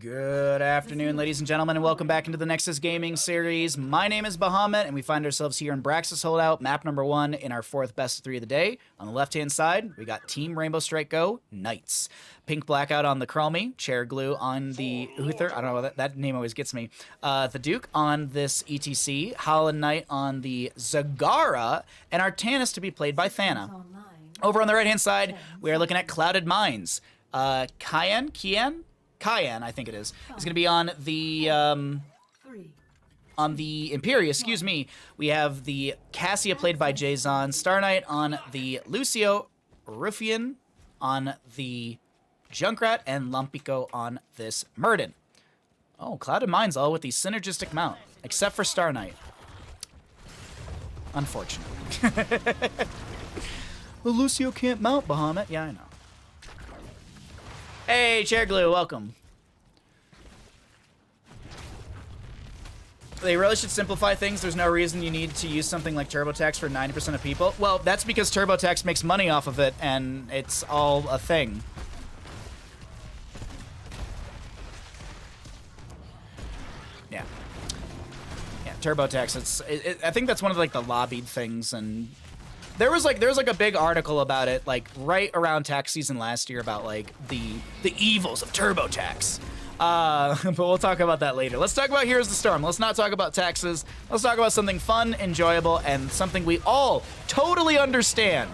Good afternoon, ladies and gentlemen, and welcome back into the Nexus Gaming Series. My name is Bahamut, and we find ourselves here in Braxis Holdout, map number 1 in our 4th best of 3 of the day. On the left-hand side, we got Team Rainbow Strike Go, Knights. Pink Blackout on the Chromie, Chair Glue on the Uther, I don't know, that name always gets me. The Duke on this ETC, Holland Knight on the Zagara, and Artanis to be played by Thana. Over on the right-hand side, we are looking at Clouded Minds. Kian, I think it is going to be on the Imperia, excuse me. We have the Cassia played by Jason, Star Knight on the Lucio, Ruffian on the Junkrat, and Lumpico on this Murden. Oh, Clouded Minds all with the synergistic mount, except for Star Knight. Unfortunately. The Lucio can't mount, Bahamut. Yeah, I know. Hey, Chair Glue, welcome. They really should simplify things. There's no reason you need to use something like TurboTax for 90% of people. Well, that's because TurboTax makes money off of it, and it's all a thing. Yeah. Yeah, TurboTax, I think that's one of like the lobbied things, and there was like a big article about it, like right around tax season last year, about like the evils of TurboTax. But we'll talk about that later. Let's talk about Heroes of the Storm. Let's not talk about taxes. Let's talk about something fun, enjoyable, and something we all totally understand.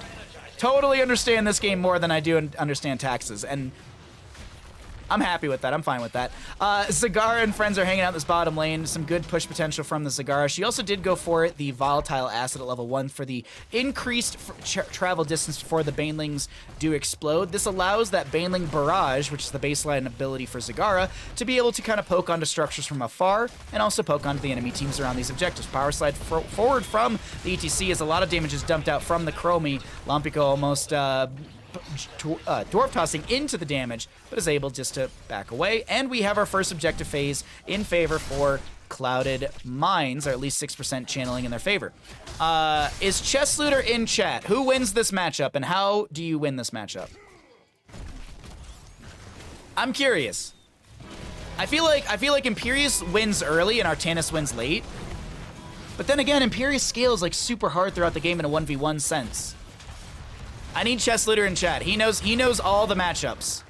Totally understand this game more than I do understand taxes, and I'm happy with that. I'm fine with that. Zagara and friends are hanging out in this bottom lane. Some good push potential from the Zagara. She also did go for it, the volatile asset at level 1 for the increased travel distance before the Banelings do explode. This allows that Baneling Barrage, which is the baseline ability for Zagara, to be able to kind of poke onto structures from afar and also poke onto the enemy teams around these objectives. Power slide forward from the ETC as a lot of damage is dumped out from the Chromie. Lumpico almost dwarf tossing into the damage, but is able just to back away. And we have our first objective phase in favor for Clouded Minds, or at least 6% channeling in their favor. Is Chess Looter in chat? Who wins this matchup, and how do you win this matchup? I'm curious. I feel like Imperius wins early and Artanis wins late. But then again, Imperius scales like super hard throughout the game in a 1v1 sense. I need Chess Looter in chat. He knows all the matchups.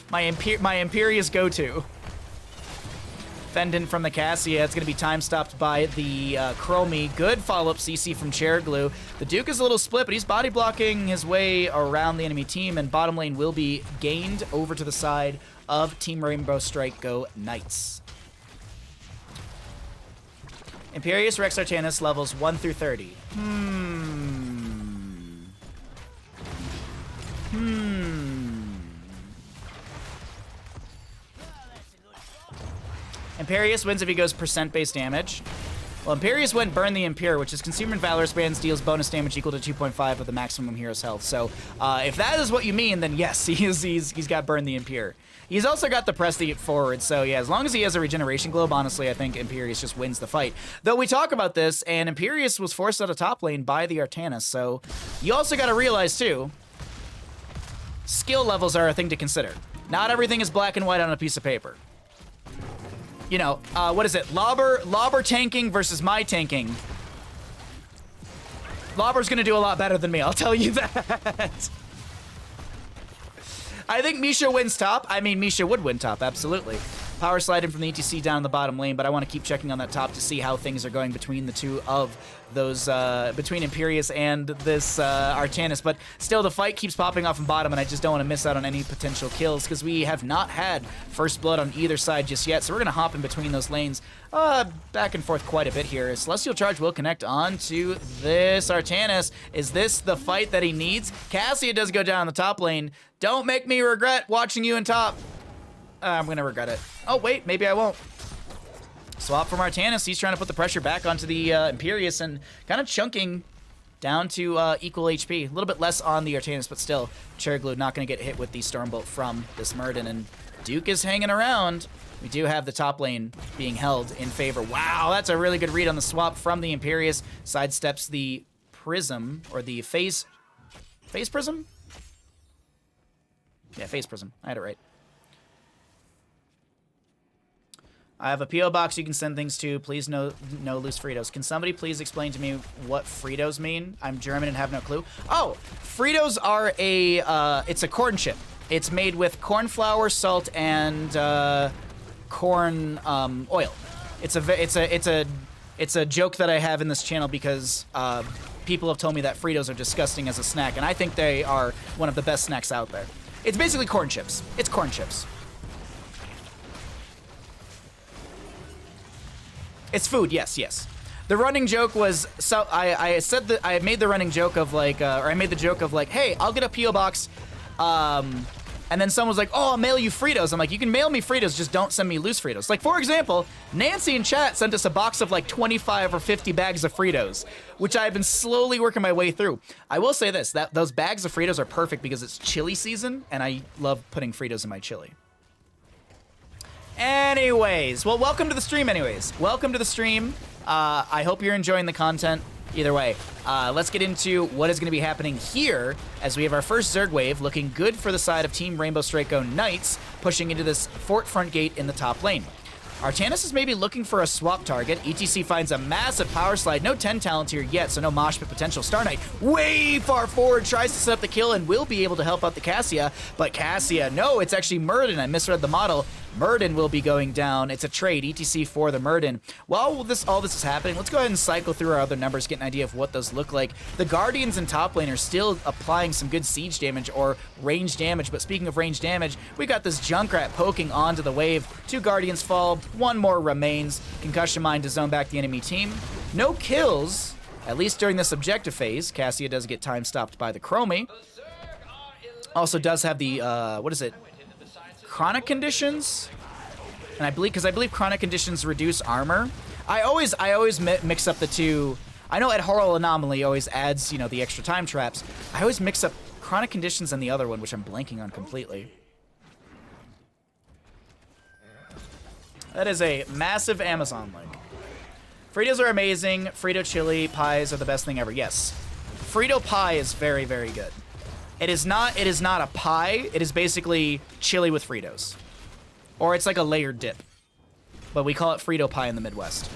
My Imperius go-to. Fendant from the Cassia. It's going to be time stopped by the Chromie. Good follow-up CC from Chair Glue. The Duke is a little split, but he's body blocking his way around the enemy team, and bottom lane will be gained over to the side of Team Rainbow Strike Go Knights. Imperius Rex Artanis levels 1 through 30. Imperius wins if he goes percent-based damage. Well, Imperius went Burn the Impure, which is Consumer and Valorous Bands deals bonus damage equal to 2.5 of the maximum hero's health. So, if that is what you mean, then yes, he's got Burn the Impure. He's also got the Press the Forward, so yeah, as long as he has a Regeneration Globe, honestly, I think Imperius just wins the fight. Though we talk about this, and Imperius was forced out of top lane by the Artanis, so you also got to realize, too, skill levels are a thing to consider. Not everything is black and white on a piece of paper. You know, what is it? Lobber tanking versus my tanking. Lobber's gonna do a lot better than me, I'll tell you that. I think Misha wins top. I mean, Misha would win top, absolutely. Power slide in from the ETC down in the bottom lane, but I want to keep checking on that top to see how things are going between the two of those, between Imperius and this Artanis. But still, the fight keeps popping off in bottom, and I just don't want to miss out on any potential kills because we have not had first blood on either side just yet. So we're going to hop in between those lanes back and forth quite a bit here. Celestial Charge will connect onto this Artanis. Is this the fight that he needs? Cassia does go down the top lane. Don't make me regret watching you in top. I'm going to regret it. Oh, wait, maybe I won't. Swap from Artanis. He's trying to put the pressure back onto the Imperius and kind of chunking down to equal HP. A little bit less on the Artanis, but still, Chair Glue not going to get hit with the Stormbolt from this Murden. And Duke is hanging around. We do have the top lane being held in favor. Wow, that's a really good read on the swap from the Imperius. Sidesteps the Prism, or the Phase Prism? Yeah, Phase Prism. I had it right. I have a P.O. box you can send things to. Please no loose Fritos. Can somebody please explain to me what Fritos mean? I'm German and have no clue. Oh, Fritos are it's a corn chip. It's made with corn flour, salt, and corn oil. It's a joke that I have in this channel because people have told me that Fritos are disgusting as a snack, and I think they are one of the best snacks out there. It's basically corn chips. It's corn chips. It's food, yes, yes. The running joke was, so I said that I made the running joke of like, or I made the joke of like, hey, I'll get a P.O. box, and then someone was like, oh, I'll mail you Fritos. I'm like, you can mail me Fritos, just don't send me loose Fritos. Like, for example, Nancy in chat sent us a box of like 25 or 50 bags of Fritos, which I've been slowly working my way through. I will say this, that those bags of Fritos are perfect because it's chili season, and I love putting Fritos in my chili. Anyways, well, welcome to the stream anyways. Welcome to the stream. I hope you're enjoying the content. Either way, let's get into what is going to be happening here as we have our first Zerg wave looking good for the side of Team Rainbow Strike Go Knights, pushing into this fort front gate in the top lane. Artanis is maybe looking for a swap target. ETC finds a massive power slide. No 10 talent here yet, so no mosh pit potential. Star Knight way far forward, tries to set up the kill and will be able to help out the Cassia. But Cassia, no, it's actually Murden. I misread the model. Murden will be going down. It's a trade, ETC for the Murden. While all this is happening, let's go ahead and cycle through our other numbers, get an idea of what those look like. The Guardians in top lane are still applying some good siege damage or range damage, but speaking of range damage, we got this Junkrat poking onto the wave. 2 Guardians fall, 1 more remains. Concussion Mine to zone back the enemy team. No kills, at least during this objective phase. Cassia does get time stopped by the Chromie. Also does have the, what is it? Chronic conditions, and I believe chronic conditions reduce armor. I always mix up the two. I know Adhoral Anomaly always adds, you know, the extra time traps. I always mix up chronic conditions and the other one, which I'm blanking on completely. That is a massive Amazon link. Fritos are amazing. Frito chili pies are the best thing ever. Yes, Frito pie is very, very good. It is not a pie. It is basically chili with Fritos. Or it's like a layered dip. But we call it Frito pie in the Midwest.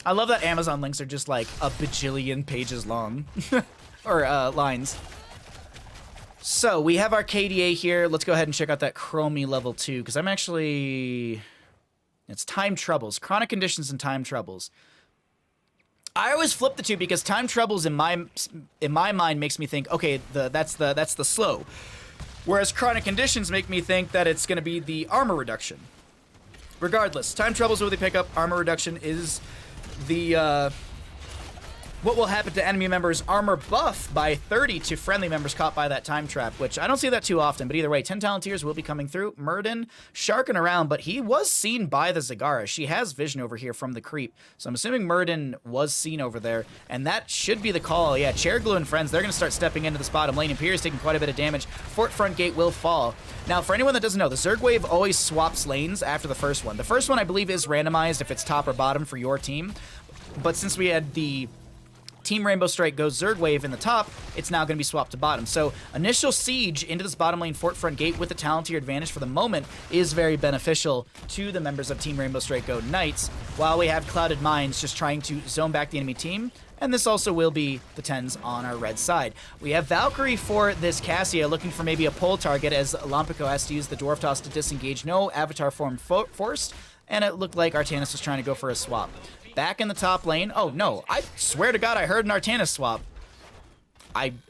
I love that Amazon links are just like a bajillion pages long. Or lines. So we have our KDA here. Let's go ahead and check out that Chromie level 2. Because I'm actually... It's time troubles. Chronic conditions and time troubles. I always flip the two because time troubles in my mind makes me think, okay, that's the slow. Whereas chronic conditions make me think that it's going to be the armor reduction. Regardless, time troubles will they pick up. Armor reduction is the what will happen to enemy members' armor buff by 30 to friendly members caught by that time trap, which I don't see that too often, but either way, 10 Talontiers will be coming through. Murden sharking around, but he was seen by the Zagara. She has vision over here from the creep, so I'm assuming Murden was seen over there, and that should be the call. Yeah, Chairglue and friends, they're going to start stepping into this bottom lane. Imperius taking quite a bit of damage. Fort front gate will fall. Now, for anyone that doesn't know, the Zerg wave always swaps lanes after the first one. The first one, I believe, is randomized if it's top or bottom for your team, but since we had the Team Rainbow Strike Go Zerg wave in the top, it's now going to be swapped to bottom. So initial siege into this bottom lane fort front gate with the Talontier advantage for the moment is very beneficial to the members of Team Rainbow Strike Go Knights, while we have Clouded Minds just trying to zone back the enemy team. And this also will be the 10s on our red side. We have Valkyrie for this Cassia, looking for maybe a pull target as Lompico has to use the Dwarf Toss to disengage. No avatar form forced, and it looked like Artanis was trying to go for a swap. Back in the top lane. Oh, no. I swear to God, I heard an Artanis swap.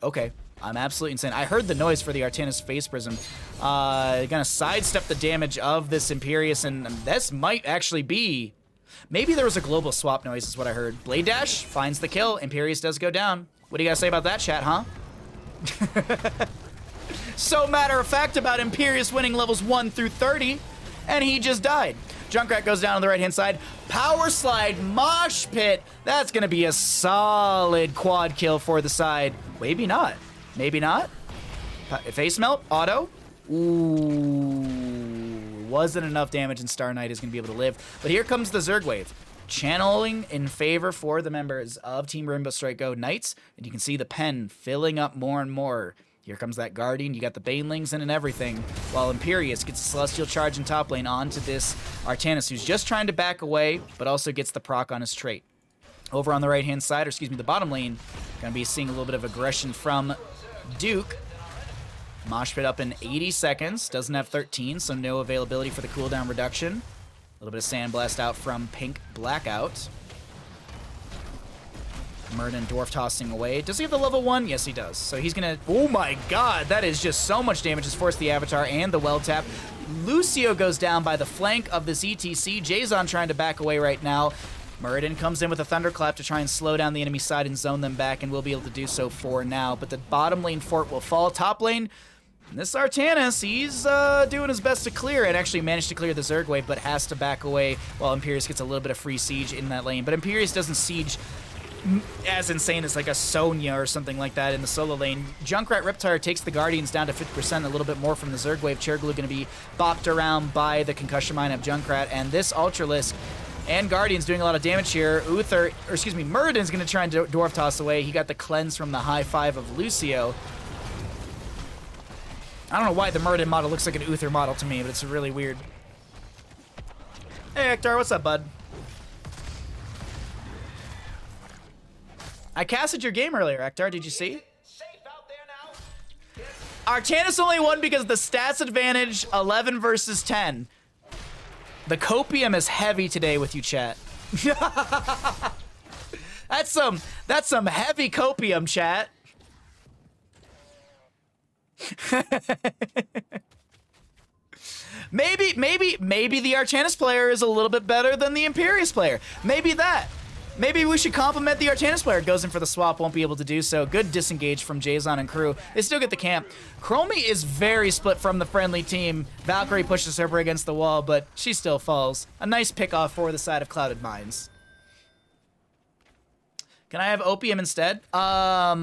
Okay. I'm absolutely insane. I heard the noise for the Artanis Face Prism. Gonna sidestep the damage of this Imperius, and this might actually be... Maybe there was a global swap noise is what I heard. Blade Dash finds the kill. Imperius does go down. What do you guys say about that, chat, huh? So matter of fact about Imperius winning levels 1 through 30, and he just died. Junkrat goes down on the right-hand side. Power slide, mosh pit. That's going to be a solid quad kill for the side. Maybe not. Maybe not. Face melt, auto. Ooh. Wasn't enough damage, and Star Knight is going to be able to live. But here comes the Zerg wave. Channeling in favor for the members of Team Rainbow Strike Go Knights. And you can see the pen filling up more and more. Here comes that Guardian. You got the Banelings in and everything. While Imperius gets a Celestial Charge in top lane onto this Artanis, who's just trying to back away, but also gets the proc on his trait. Over on the right-hand side, or excuse me, the bottom lane, going to be seeing a little bit of aggression from Duke. Mosh pit up in 80 seconds. Doesn't have 13, so no availability for the cooldown reduction. A little bit of Sandblast out from Pink Blackout. Murden Dwarf tossing away. Does he have the level 1? Yes, he does. So he's going to... Oh my god, that is just so much damage. Just forced the Avatar and the well tap. Lucio goes down by the flank of this ETC. Jason trying to back away right now. Murden comes in with a Thunderclap to try and slow down the enemy side and zone them back, and will be able to do so for now. But the bottom lane fort will fall. Top lane, this Artanis, he's doing his best to clear, and actually managed to clear the Zerg wave, but has to back away while Imperius gets a little bit of free siege in that lane. But Imperius doesn't siege as insane as like a Sonya or something like that in the solo lane. Junkrat Riptire takes the Guardians down to 50%, a little bit more from the Zerg wave. Cherglue going to be bopped around by the Concussion Mine of Junkrat, and this Ultralisk and Guardian's doing a lot of damage here. Murden's going to try and Dwarf Toss away. He got the cleanse from the high five of Lucio. I don't know why the Murden model looks like an Uther model to me, but it's really weird. Hey, Hector, what's up, bud? I casted your game earlier, Hector. Did you see? Artanis only won because of the stats advantage, 11 versus 10. The copium is heavy today with you, chat. That's some heavy copium, chat. Maybe the Artanis player is a little bit better than the Imperius player. Maybe that. Maybe we should compliment the Artanis player. Goes in for the swap, won't be able to do so. Good disengage from Jason and crew. They still get the camp. Chromie is very split from the friendly team. Valkyrie pushes her against the wall, but she still falls. A nice pick off for the side of Clouded Minds. Can I have Opium instead? Not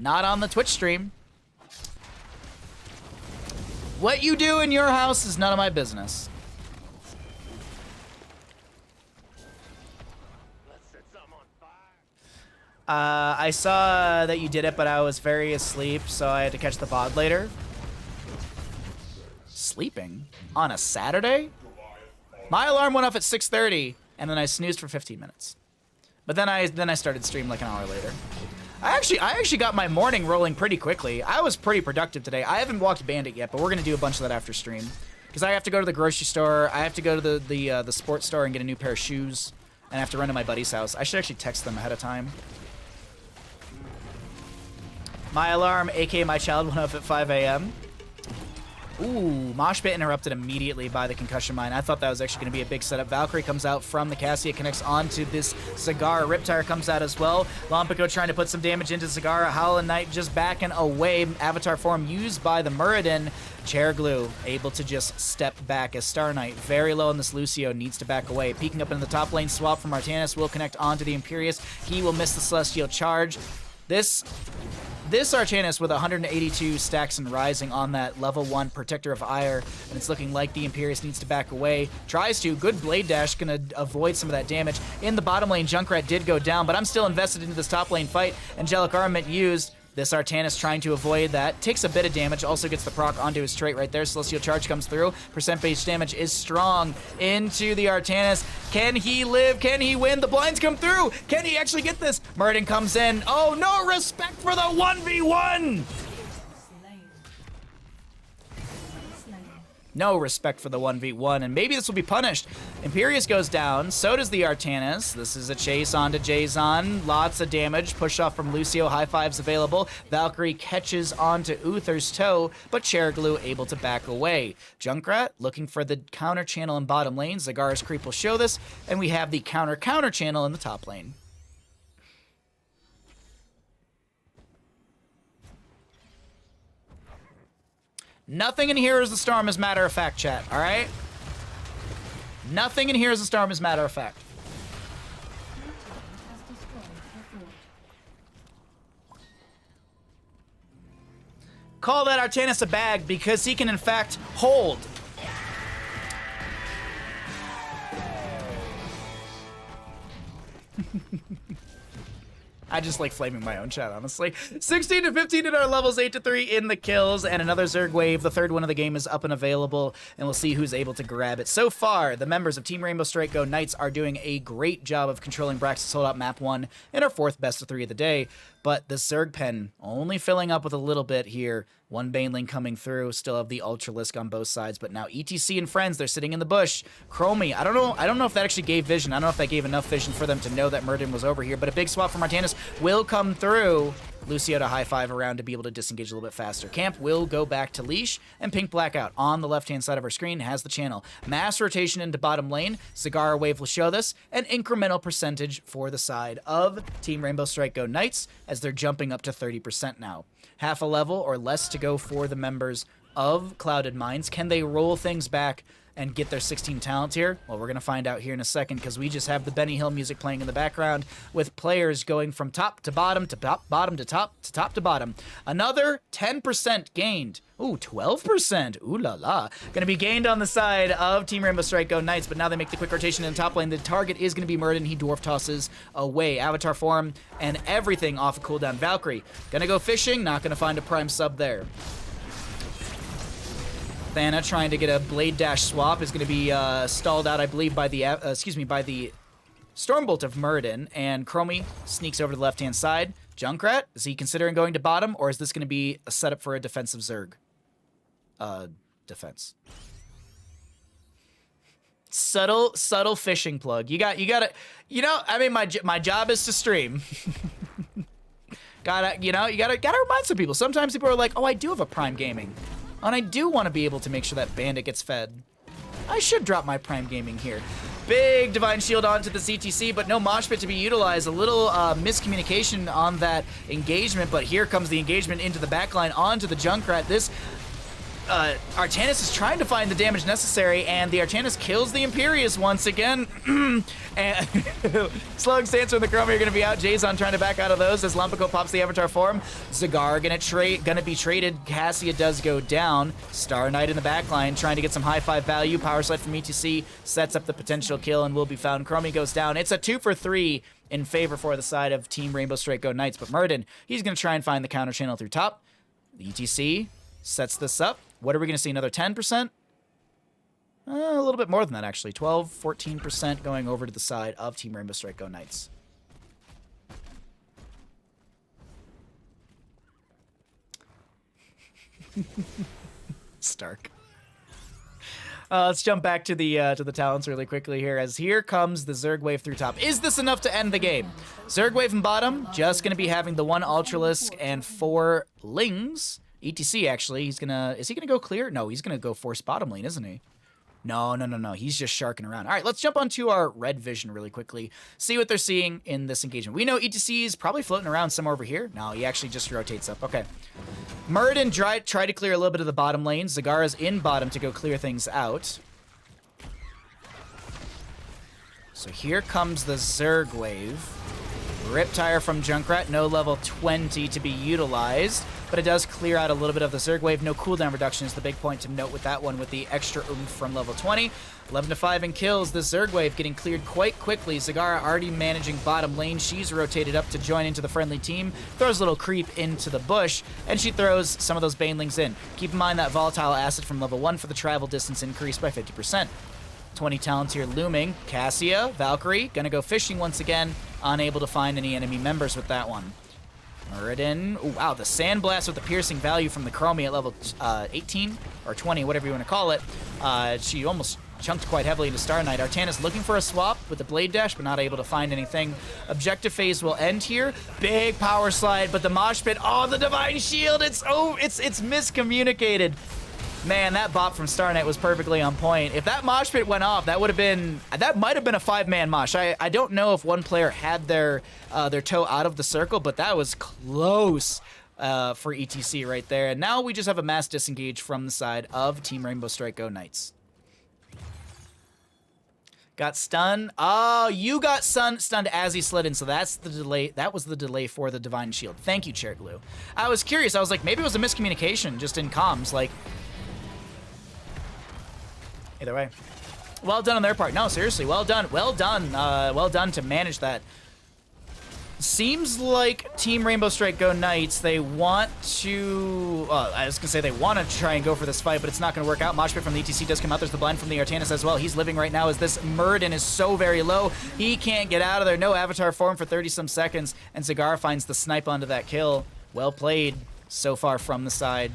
on the Twitch stream. What you do in your house is none of my business. I saw that you did it, but I was very asleep, so I had to catch the VOD later. Sleeping? On a Saturday? My alarm went off at 6:30, and then I snoozed for 15 minutes. But then I started stream like an hour later. I actually got my morning rolling pretty quickly. I was pretty productive today. I haven't walked Bandit yet, but we're gonna do a bunch of that after stream. Because I have to go to the grocery store, I have to go to the sports store and get a new pair of shoes, and I have to run to my buddy's house. I should actually text them ahead of time. My alarm, aka my child, went off at 5 a.m. Ooh, Mosh Pit interrupted immediately by the Concussion Mine. I thought that was actually going to be a big setup. Valkyrie comes out from the Cassia, connects onto this Zagara. Riptire comes out as well. Lompico trying to put some damage into Zagara. Howlin' Knight just backing away. Avatar form used by the Muradin. Cherglue able to just step back as Star Knight very low on this Lucio, needs to back away. Peeking up into the top lane, swap from Artanis will connect onto the Imperius. He will miss the Celestial Charge. This Artanis with 182 stacks and rising on that level 1 Protector of Ire, and it's looking like the Imperius needs to back away. Tries to. Good Blade Dash, gonna avoid some of that damage. In the bottom lane, Junkrat did go down, but I'm still invested into this top lane fight. Angelic Armament used. This Artanis trying to avoid that. Takes a bit of damage, also gets the proc onto his trait right there. Celestial Charge comes through. Percent base damage is strong into the Artanis. Can he live? Can he win? The blinds come through. Can he actually get this? Murden comes in. Oh, no respect for the 1v1! No respect for the 1v1, and maybe this will be punished. Imperius goes down, so does the Artanis. This is a chase onto Jason. Lots of damage. Push off from Lucio. High fives available. Valkyrie catches onto Uther's toe, but Cherglue able to back away. Junkrat looking for the counter channel in bottom lane. Zagara's creep will show this, and we have the counter channel in the top lane. Nothing in Heroes of the Storm is matter of fact, chat, alright? Nothing in Heroes of the Storm is matter of fact. Call that Artanis a bag because he can in fact hold. I just like flaming my own chat, honestly. 16 to 15 in our levels, 8 to 3 in the kills, and another Zerg wave. The third one of the game is up and available, and we'll see who's able to grab it. So far, the members of Team Rainbow Strike Go Knights are doing a great job of controlling Braxton's Holdout Map 1 in our fourth best of 3 of the day, but the Zerg pen only filling up with a little bit here. One Baneling coming through, still have the Ultralisk on both sides, but now ETC and friends, they're sitting in the bush. Chromie, I don't know if that actually gave vision. I don't know if that gave enough vision for them to know that Murden was over here, but a big swap from Artanis will come through. Lucio to high five around to be able to disengage a little bit faster. Camp will go back to Leash, and Pink Blackout on the left-hand side of our screen has the channel. Mass rotation into bottom lane. Cigar Wave will show this. An incremental percentage for the side of Team Rainbow Strike Go Knights as they're jumping up to 30% now. Half a level or less to go for the members of Clouded Minds. Can they roll things back and get their 16 talents here? Well, we're going to find out here in a second because we just have the Benny Hill music playing in the background with players going from top to bottom to bottom to top to bottom. Another 10% gained. Ooh, 12%. Ooh la la. Going to be gained on the side of Team Rainbow Strike Go Knights, but now they make the quick rotation in the top lane. The target is going to be Murden. He dwarf tosses away. Avatar form and everything off of cooldown. Valkyrie going to go fishing. Not going to find a prime sub there. Thana trying to get a blade dash swap is going to be stalled out, I believe, by the by the Stormbolt of Murden, and Chromie sneaks over to the left-hand side. Junkrat, is he considering going to bottom, or is this going to be a setup for a defensive Zerg? Defense. Subtle fishing plug. You got to, I mean, my job is to stream. you gotta remind some people. Sometimes people are like, oh, I do have a Prime Gaming. And I do want to be able to make sure that Bandit gets fed. I should drop my Prime Gaming here. Big Divine Shield onto the CTC, but no mosh pit to be utilized. A little miscommunication on that engagement, but here comes the engagement into the backline onto the Junkrat. This Artanis is trying to find the damage necessary, and the Artanis kills the Imperius once again. And Slug, Sansa, and the Chromie are going to be out. Jason trying to back out of those as Lumpico pops the Avatar form. Zagar gonna be traded. Cassia does go down. Star Knight in the backline trying to get some high five value. Power slide from ETC sets up the potential kill and will be found. Chromie goes down. It's a 2 for 3 in favor for the side of Team Rainbow Strike Go Knights, but Murden, he's going to try and find the counter channel through top. The ETC sets this up. What are we going to see? Another 10%? A little bit more than that, actually. 12, 14% going over to the side of Team Rainbow Strike Go Knights. Stark. Let's jump back to the talents really quickly here, as here comes the Zerg wave through top. Is this enough to end the game? Zerg wave in bottom, just going to be having the 1 Ultralisk and 4 Lings. ETC, actually, is he gonna go clear? No, he's gonna go force bottom lane, isn't he? No. He's just sharking around. All right, let's jump onto our red vision really quickly. See what they're seeing in this engagement. We know ETC is probably floating around somewhere over here. No, he actually just rotates up. Okay. Murden tried to clear a little bit of the bottom lane. Zagara's in bottom to go clear things out. So here comes the Zerg wave. Riptire from Junkrat, no level 20 to be utilized, but it does clear out a little bit of the Zerg wave. No cooldown reduction is the big point to note with that one, with the extra oomph from level 20. 11 to 5 in kills. The Zerg wave getting cleared quite quickly. Zagara already managing bottom lane. She's rotated up to join into the friendly team. Throws a little creep into the bush, and she throws some of those Banelings in. Keep in mind that volatile acid from level 1 for the travel distance increased by 50%. 20 talents here looming. Cassia, Valkyrie, gonna go fishing once again. Unable to find any enemy members with that one. Murden. Ooh, wow, the Sandblast with the piercing value from the Chromie at level 18 or 20, whatever you want to call it. She almost chunked quite heavily into Star Knight. Artanis looking for a swap with the Blade Dash, but not able to find anything. Objective phase will end here. Big power slide, but the Mosh Pit. Oh, the Divine Shield. It's miscommunicated. Man, that bop from Star Knight was perfectly on point. If that mosh pit went off, that might have been a 5-man mosh. I don't know if one player had their toe out of the circle, but that was close for ETC right there. And now we just have a mass disengage from the side of Team Rainbow Strike Go Knights. Got stunned. Oh, you got stunned as he slid in, so that's the delay. That was the delay for the Divine Shield. Thank you, Cherry Blue. I was curious. I was like, maybe it was a miscommunication just in comms. Like, either way, well done on their part. No, seriously, well done. Well done to manage that. Seems like Team Rainbow Strike Go Knights, they want to... I was going to say they want to try and go for this fight, but it's not going to work out. Moshpit from the ETC does come out. There's the blind from the Artanis as well. He's living right now as this Murden is so very low. He can't get out of there. No avatar form for 30-some seconds, and Zagara finds the snipe onto that kill. Well played so far from the side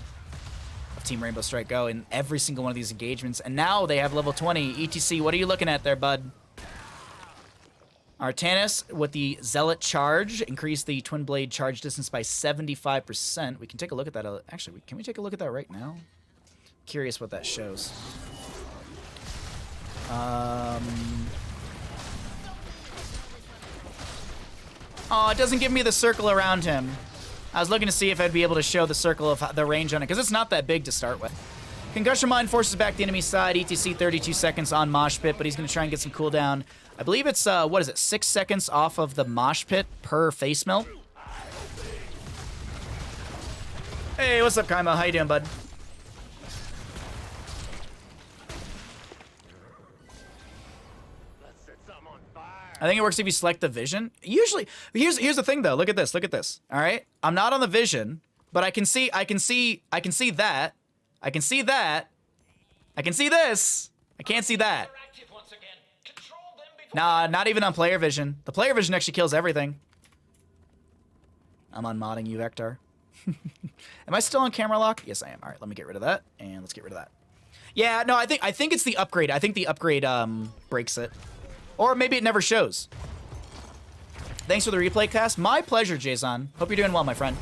of Team Rainbow Strike Go in every single one of these engagements. And now they have level 20. ETC, what are you looking at there, bud? Artanis with the Zealot charge, increased the Twin Blade charge distance by 75%. We can take a look at that. Actually, can we take a look at that right now? Curious what that shows. Oh, it doesn't give me the circle around him. I was looking to see if I'd be able to show the circle of the range on it, because it's not that big to start with. Concussion Mine forces back the enemy side. ETC 32 seconds on Mosh Pit, but he's going to try and get some cooldown. I believe it's, what is it, 6 seconds off of the Mosh Pit per face melt. Hey, what's up, Kaimo? How you doing, bud? I think it works if you select the vision. Usually, here's the thing though. Look at this. Look at this. All right, I'm not on the vision, but I can see that. I can see that. I can see this. I can't see that. Nah, not even on player vision. The player vision actually kills everything. I'm unmodding you, Vector. Am I still on camera lock? Yes, I am. All right, let me get rid of that, and let's get rid of that. Yeah, no, I think it's the upgrade. I think the upgrade breaks it, or maybe it never shows. Thanks for the replay cast. My pleasure, Jason. Hope you're doing well, my friend.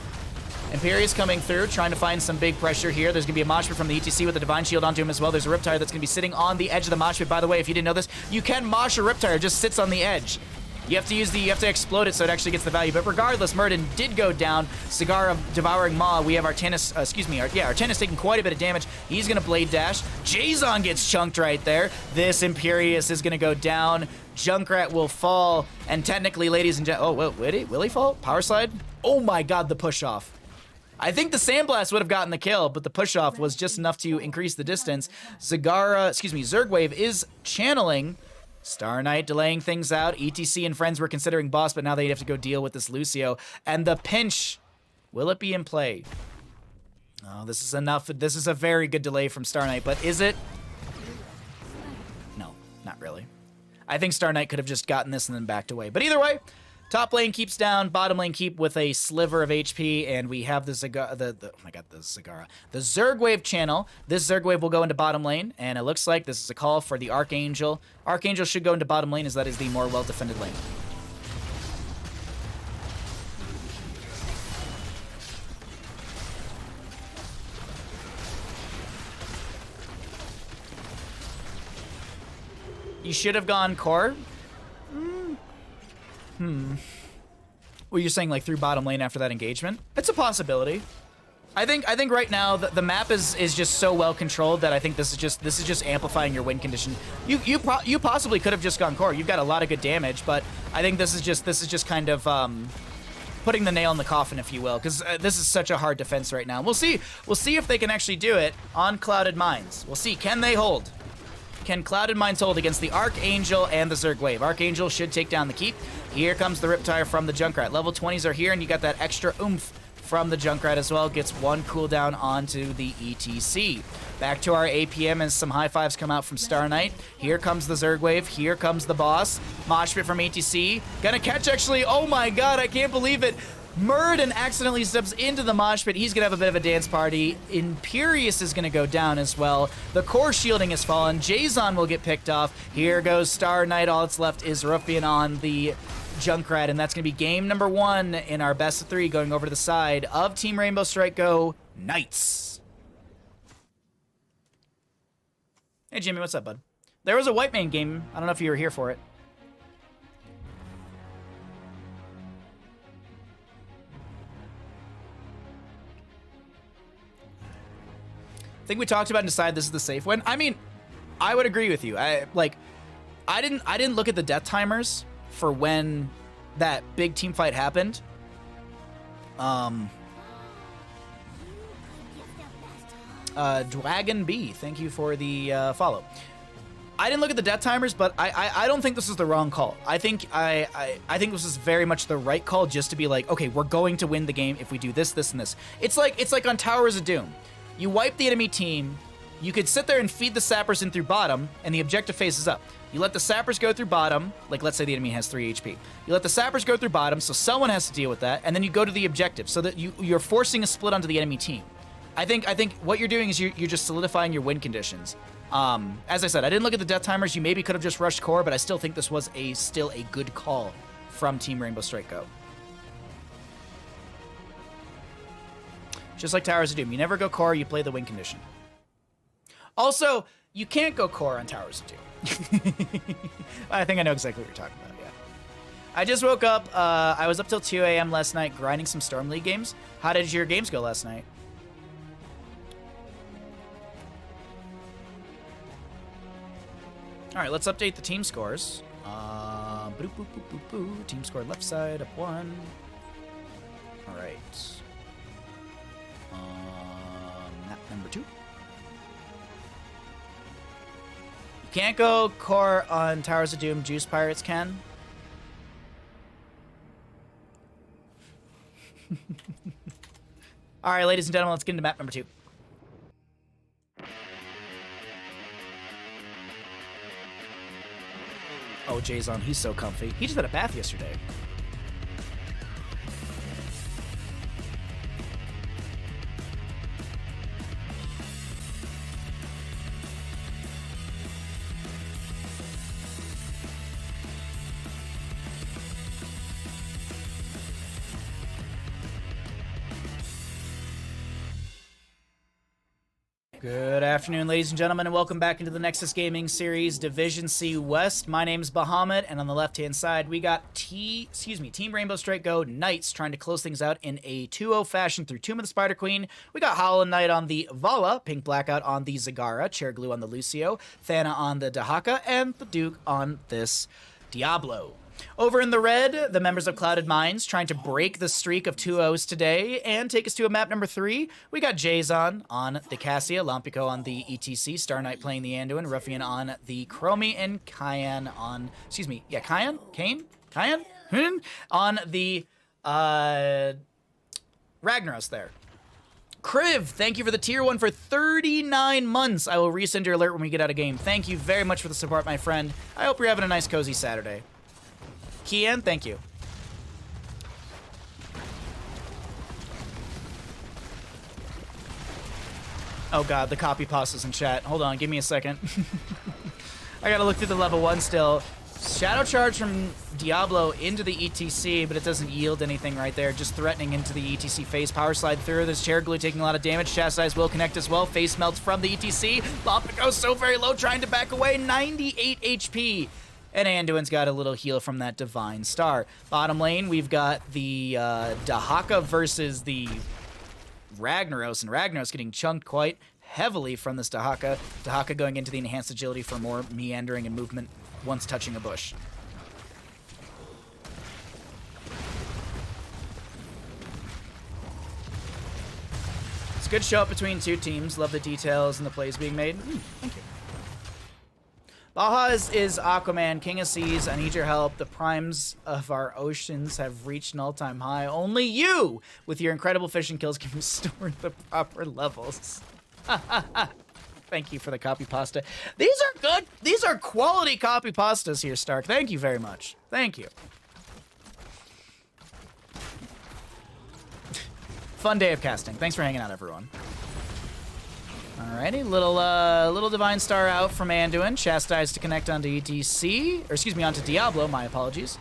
Imperius coming through, trying to find some big pressure here. There's going to be a mosh pit from the ETC with a Divine Shield onto him as well. There's a Riptire that's going to be sitting on the edge of the mosh pit. By the way, if you didn't know this, you can mosh a Riptire. It just sits on the edge. You have to explode it so it actually gets the value. But regardless, Murden did go down. Zagara devouring Maw. We have Artanis, Artanis taking quite a bit of damage. He's going to Blade Dash. Jason gets chunked right there. This Imperius is going to go down. Junkrat will fall. And technically, ladies and gentlemen... Oh, will he fall? Power Slide? Oh my god, the push-off. I think the Sandblast would have gotten the kill, but the push-off was just enough to increase the distance. Zergwave is channeling. Star Knight delaying things out. ETC and friends were considering boss, but now they'd have to go deal with this Lucio. And the pinch, will it be in play? Oh, this is enough. This is a very good delay from Star Knight, but is it? No, not really. I think Star Knight could have just gotten this and then backed away. But either way, top lane keeps down, bottom lane keep with a sliver of HP, and we have the Zergwave channel. This Zergwave will go into bottom lane, and it looks like this is a call for the Archangel. Archangel should go into bottom lane, as that is the more well-defended lane. You should have gone core. Well, you're saying like through bottom lane after that engagement? It's a possibility. I think right now the map is just so well controlled that I think this is just amplifying your win condition. You possibly could have just gone core. You've got a lot of good damage, but I think this is just kind of putting the nail in the coffin, if you will, because this is such a hard defense right now. We'll see if they can actually do it on Clouded Mines. We'll see. Can they hold? Can Clouded Mines hold against the Archangel and the Zergwave? Archangel should take down the keep. Here comes the Riptire from the Junkrat. Level 20s are here, and you got that extra oomph from the Junkrat as well. Gets one cooldown onto the ETC. Back to our APM as some high fives come out from Star Knight. Here comes the Zergwave. Here comes the boss. Moshpit from ETC. Gonna catch, actually. Oh my god, I can't believe it. Murden accidentally steps into the mosh pit. He's going to have a bit of a dance party. Imperius is going to go down as well. The core shielding has fallen. Jason will get picked off. Here goes Star Knight. All that's left is Ruffian on the Junkrat, and that's going to be game number 1 in our best of 3 going over to the side of Team Rainbow Strike Go Knights. Hey, Jimmy, what's up, bud? There was a White Man game. I don't know if you were here for it. I think we talked about and decided this is the safe win. I mean, I would agree with you. I didn't look at the death timers for when that big team fight happened. Dragon B, thank you for the follow. I didn't look at the death timers, but I don't think this is the wrong call. I think this is very much the right call, just to be like, okay, we're going to win the game if we do this, this, and this. It's like on Towers of Doom. You wipe the enemy team, you could sit there and feed the sappers in through bottom, and the objective phases up. You let the sappers go through bottom, like let's say the enemy has 3 HP. You let the sappers go through bottom, so someone has to deal with that, and then you go to the objective, so that you're forcing a split onto the enemy team. I think what you're doing is you're just solidifying your win conditions. As I said, I didn't look at the death timers. You maybe could have just rushed core, but I still think this was still a good call from Team Rainbow Strike Go. Just like Towers of Doom, you never go core, you play the win condition. Also, you can't go core on Towers of Doom. I think I know exactly what you're talking about, yeah. I just woke up. I was up till 2 a.m. last night grinding some Storm League games. How did your games go last night? All right, let's update the team scores. Team score left side, up 1. All right. Map number 2. Can't go core on Towers of Doom. Juice Pirates can. All right, ladies and gentlemen, let's get into map number 2. Oh, Jay's on. He's so comfy. He just had a bath yesterday. Good afternoon, ladies and gentlemen, and welcome back into the Nexus Gaming Series Division C West. My name's Bahamut, and on the left-hand side, we got Team Rainbow Strike Go Knights trying to close things out in a 2-0 fashion through Tomb of the Spider Queen. We got Hollow Knight on the Vala, Pink Blackout on the Zagara, Chair Glue on the Lucio, Thana on the Dahaka, and the Duke on this Diablo. Over in the red, the members of Clouded Minds trying to break the streak of 2-0s today and take us to a map number 3. We got Jason on the Cassia, Lampico on the ETC, Star Knight playing the Anduin, Ruffian on the Chromie, and Cayenne on, Cayenne on the Ragnaros there. Kriv, thank you for the tier 1 for 39 months. I will resend your alert when we get out of game. Thank you very much for the support, my friend. I hope you're having a nice, cozy Saturday. Kian, thank you. Oh god, the copy pasta's in chat. Hold on, give me a second. I gotta look through the level 1 still. Shadow Charge from Diablo into the ETC, but it doesn't yield anything right there. Just threatening into the ETC face. Power Slide through. There's Chair Glue taking a lot of damage. Chastise will connect as well. Face melts from the ETC. Lompico's so very low, trying to back away. 98 HP. And Anduin's got a little heal from that Divine Star. Bottom lane, we've got the Dahaka versus the Ragnaros, and Ragnaros getting chunked quite heavily from this Dahaka. Dahaka going into the Enhanced Agility for more meandering and movement once touching a bush. It's a good show up between two teams. Love the details and the plays being made. Thank you. Baja is Aquaman, King of Seas. I need your help. The primes of our oceans have reached an all-time high. Only you, with your incredible fishing kills, can restore the proper levels. Thank you for the copy pasta. These are good. These are quality copy pastas here, Stark. Thank you very much. Thank you. Fun day of casting. Thanks for hanging out, everyone. Alrighty, little Divine Star out from Anduin. Chastise to connect onto ETC, or excuse me, onto Diablo, my apologies.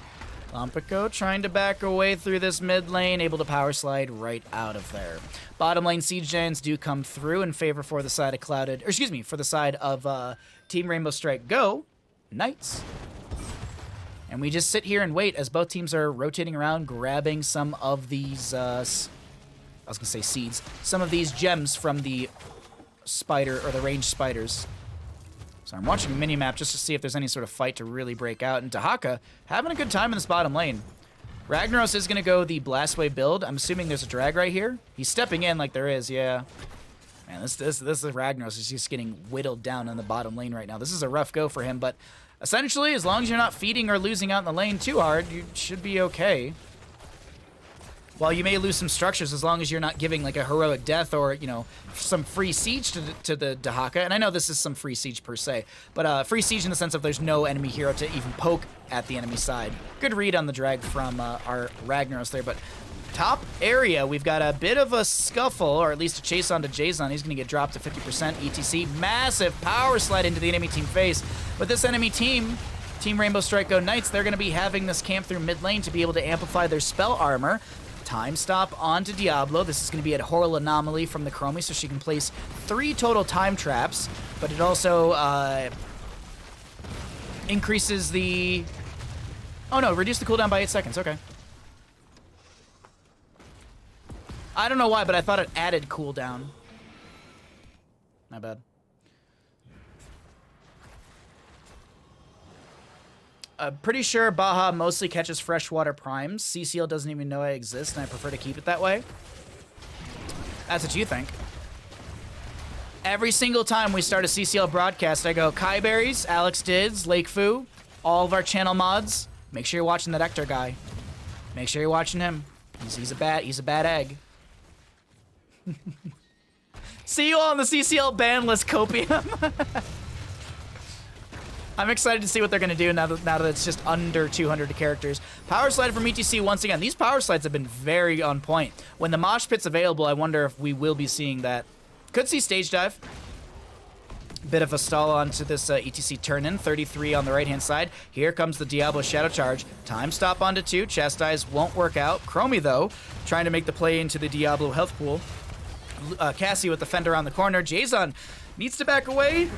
Lompico trying to back away through this mid lane, able to power slide right out of there. Bottom lane Siege Giants do come through in favor for the side of Clouded, or excuse me, for the side of Team Rainbow Strike Go, Knights. And we just sit here and wait as both teams are rotating around, grabbing some of these, I was gonna say seeds, some of these gems from the spider, or the ranged spiders. So I'm watching a mini-map just to see if there's any sort of fight to really break out. And Dahaka having a good time in this bottom lane. Ragnaros is going to go the Blastwave build. I'm assuming there's a drag right here. He's stepping in like there is, yeah. Man, this is Ragnaros is just getting whittled down in the bottom lane right now. This is a rough go for him, but essentially, as long as you're not feeding or losing out in the lane too hard, you should be okay. While you may lose some structures, as long as you're not giving like a heroic death or, you know, some free siege to the Dahaka. And I know this is some free siege per se, but free siege in the sense of there's no enemy hero to even poke at the enemy side. Good read on the drag from our Ragnaros there, but top area, we've got a bit of a scuffle, or at least a chase onto Jason. He's going to get dropped to 50% ETC. Massive power slide into the enemy team face. But this enemy team, Team Rainbow Strike Go Knights, they're going to be having this camp through mid lane to be able to amplify their spell armor. Time stop onto Diablo. This is going to be a Horror Anomaly from the Chromie, so she can place 3 total time traps, but it also increases the... Oh no, reduce the cooldown by 8 seconds. Okay. I don't know why, but I thought it added cooldown. My bad. I'm pretty sure Baha mostly catches freshwater primes. CCL doesn't even know I exist, and I prefer to keep it that way. That's what you think. Every single time we start a CCL broadcast, I go, Kai Berries, Alex Dids, Lake Fu, all of our channel mods. Make sure you're watching that Ector guy. Make sure you're watching him. He's a bad egg. See you all on the CCL ban list, Copium. I'm excited to see what they're going to do now that it's just under 200 characters. Power slide from ETC once again. These power slides have been very on point. When the mosh pit's available, I wonder if we will be seeing that. Could see stage dive. Bit of a stall onto this ETC turn-in. 33 on the right-hand side. Here comes the Diablo Shadow Charge. Time stop onto 2. Chastise won't work out. Chromie, though, trying to make the play into the Diablo health pool. Cassie with the fender on the corner. Jason needs to back away.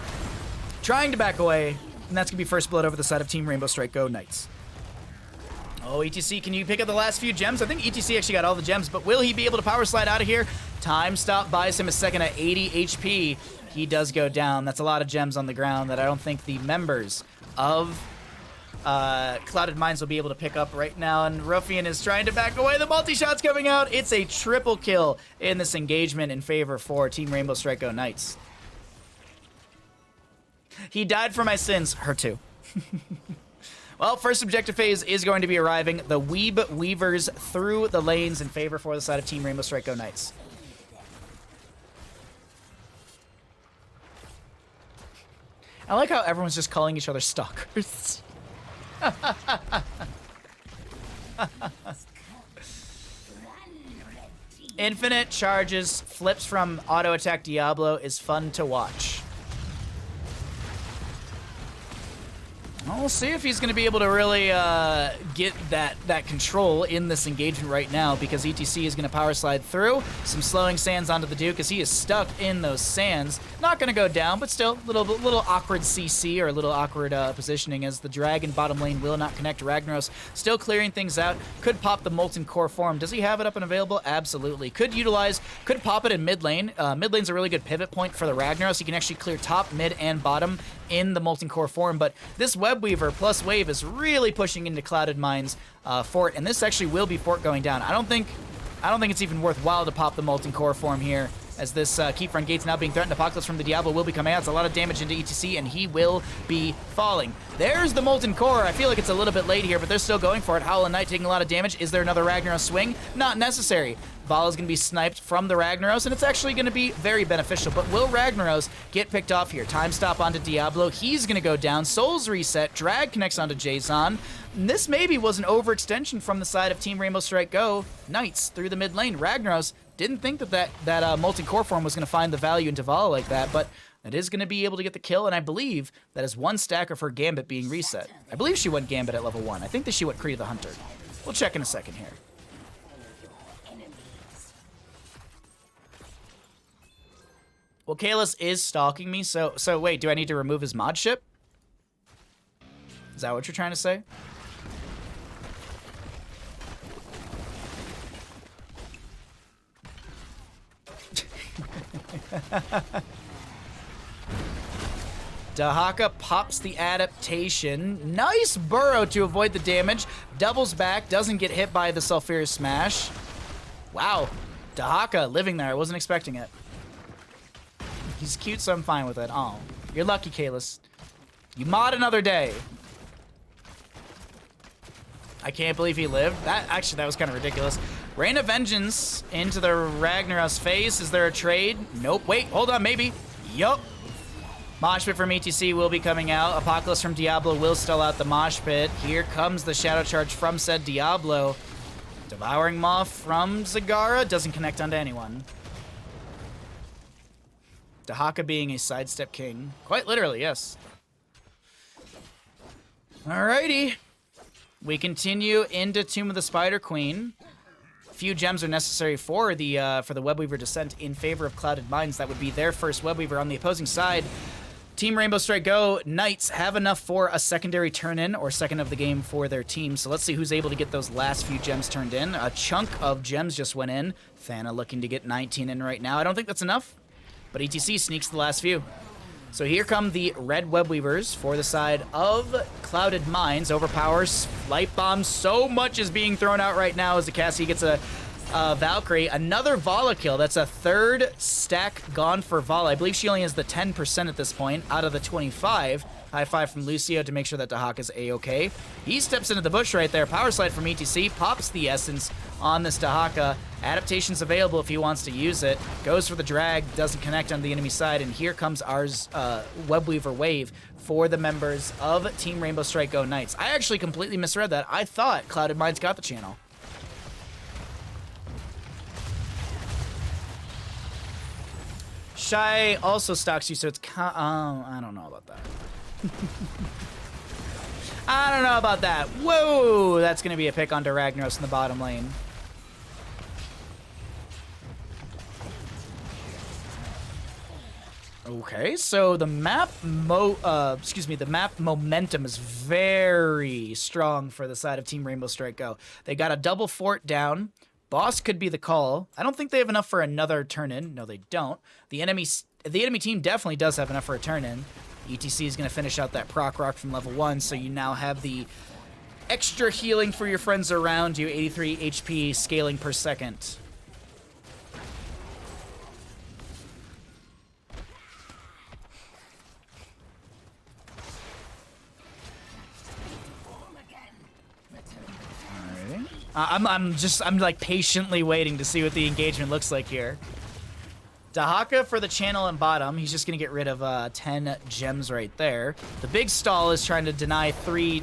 Trying to back away. And that's going to be first blood over the side of Team Rainbow Strike Go Knights. Oh, ETC, can you pick up the last few gems? I think ETC actually got all the gems, but will he be able to power slide out of here? Time stop buys him a second at 80 HP. He does go down. That's a lot of gems on the ground that I don't think the members of Clouded Minds will be able to pick up right now. And Ruffian is trying to back away. The multi-shot's coming out. It's a triple kill in this engagement in favor for Team Rainbow Strike Go Knights. He died for my sins. Her too. Well, first objective phase is going to be arriving. The Weeb Weavers through the lanes in favor for the side of Team Rainbow Strike Go Knights. I like how everyone's just calling each other stalkers. Infinite charges, flips from auto attack Diablo is fun to watch. Well, we'll see if he's going to be able to really get that control in this engagement right now, because ETC is going to power slide through. Some slowing sands onto the Duke as he is stuck in those sands. Not going to go down, but still little awkward CC, or a little awkward positioning, as the dragon bottom lane will not connect. Ragnaros still clearing things out. Could pop the Molten Core form. Does he have it up and available? Absolutely. Could pop it in mid lane. Mid lane's a really good pivot point for the Ragnaros. He can actually clear top, mid, and bottom in the Molten Core form, but this Web Weaver plus Wave is really pushing into Clouded Minds Fort, and this actually will be Fort going down. I don't think it's even worthwhile to pop the Molten Core form here, as this Keep Front Gate's now being threatened. Apocalypse from the Diablo will be coming out. It's a lot of damage into ETC, and he will be falling. There's the Molten Core. I feel like it's a little bit late here, but they're still going for it. Howl and Knight taking a lot of damage. Is there another Ragnaros swing? Not necessary. Vala's going to be sniped from the Ragnaros, and it's actually going to be very beneficial. But will Ragnaros get picked off here? Time stop onto Diablo. He's going to go down. Souls reset. Drag connects onto Jason. And this maybe was an overextension from the side of Team Rainbow Strike Go Knights through the mid lane. Ragnaros didn't think that Molten Core form was going to find the value into Vala like that, but it is going to be able to get the kill, and I believe that is one stack of her Gambit being reset. I believe she went Gambit at level 1. I think that she went Kree the Hunter. We'll check in a second here. Well, Kalis is stalking me, so wait, do I need to remove his mod ship? Is that what you're trying to say? Dahaka pops the adaptation. Nice burrow to avoid the damage. Doubles back, doesn't get hit by the Sulfurous Smash. Wow, Dahaka living there. I wasn't expecting it. He's cute, so I'm fine with it. Oh, you're lucky, Kalis. You mod another day. I can't believe he lived. That was kind of ridiculous. Rain of Vengeance into the Ragnaros face. Is there a trade? Nope. Wait, hold on, maybe. Yup. Mosh pit from ETC will be coming out. Apocalypse from Diablo will stall out the mosh pit. Here comes the Shadow Charge from said Diablo. Devouring Maw from Zagara doesn't connect onto anyone. Dahaka being a sidestep king. Quite literally, yes. Alrighty. We continue into Tomb of the Spider Queen. Few gems are necessary for the Webweaver Descent in favor of Clouded Minds. That would be their first Webweaver. On the opposing side, Team Rainbow Strike Go Knights have enough for a secondary turn-in or second of the game for their team. So let's see who's able to get those last few gems turned in. A chunk of gems just went in. Thana looking to get 19 in right now. I don't think that's enough, but ETC sneaks the last few. So here come the red Webweavers for the side of Clouded Minds. Overpowers, Light Bomb. So much is being thrown out right now as the Cassie gets a Valkyrie. Another Vala kill. That's a third stack gone for Vala. I believe she only has the 10% at this point out of the 25. High five from Lucio to make sure that Dahak is A-okay. He steps into the bush right there. Power slide from ETC. Pops the essence on this Dahaka. Adaptation's available if he wants to use it. Goes for the drag. Doesn't connect on the enemy side. And here comes our Webweaver wave for the members of Team Rainbow Strike Go Knights. I actually completely misread that. I thought Clouded Minds got the channel. Shy also stalks you, so it's I don't know about that. I don't know about that. Whoa! That's going to be a pick onto Ragnaros in the bottom lane. Okay, so the map the map momentum is very strong for the side of Team Rainbow Strike Go. They got a double fort down. Boss could be the call. I don't think they have enough for another turn-in. No, they don't. The enemy team definitely does have enough for a turn-in. ETC is going to finish out that proc rock from level 1, so you now have the extra healing for your friends around you. 83 HP scaling per second. I'm like patiently waiting to see what the engagement looks like here. Dahaka for the channel and bottom. He's just going to get rid of 10 gems right there. The big stall is trying to deny 3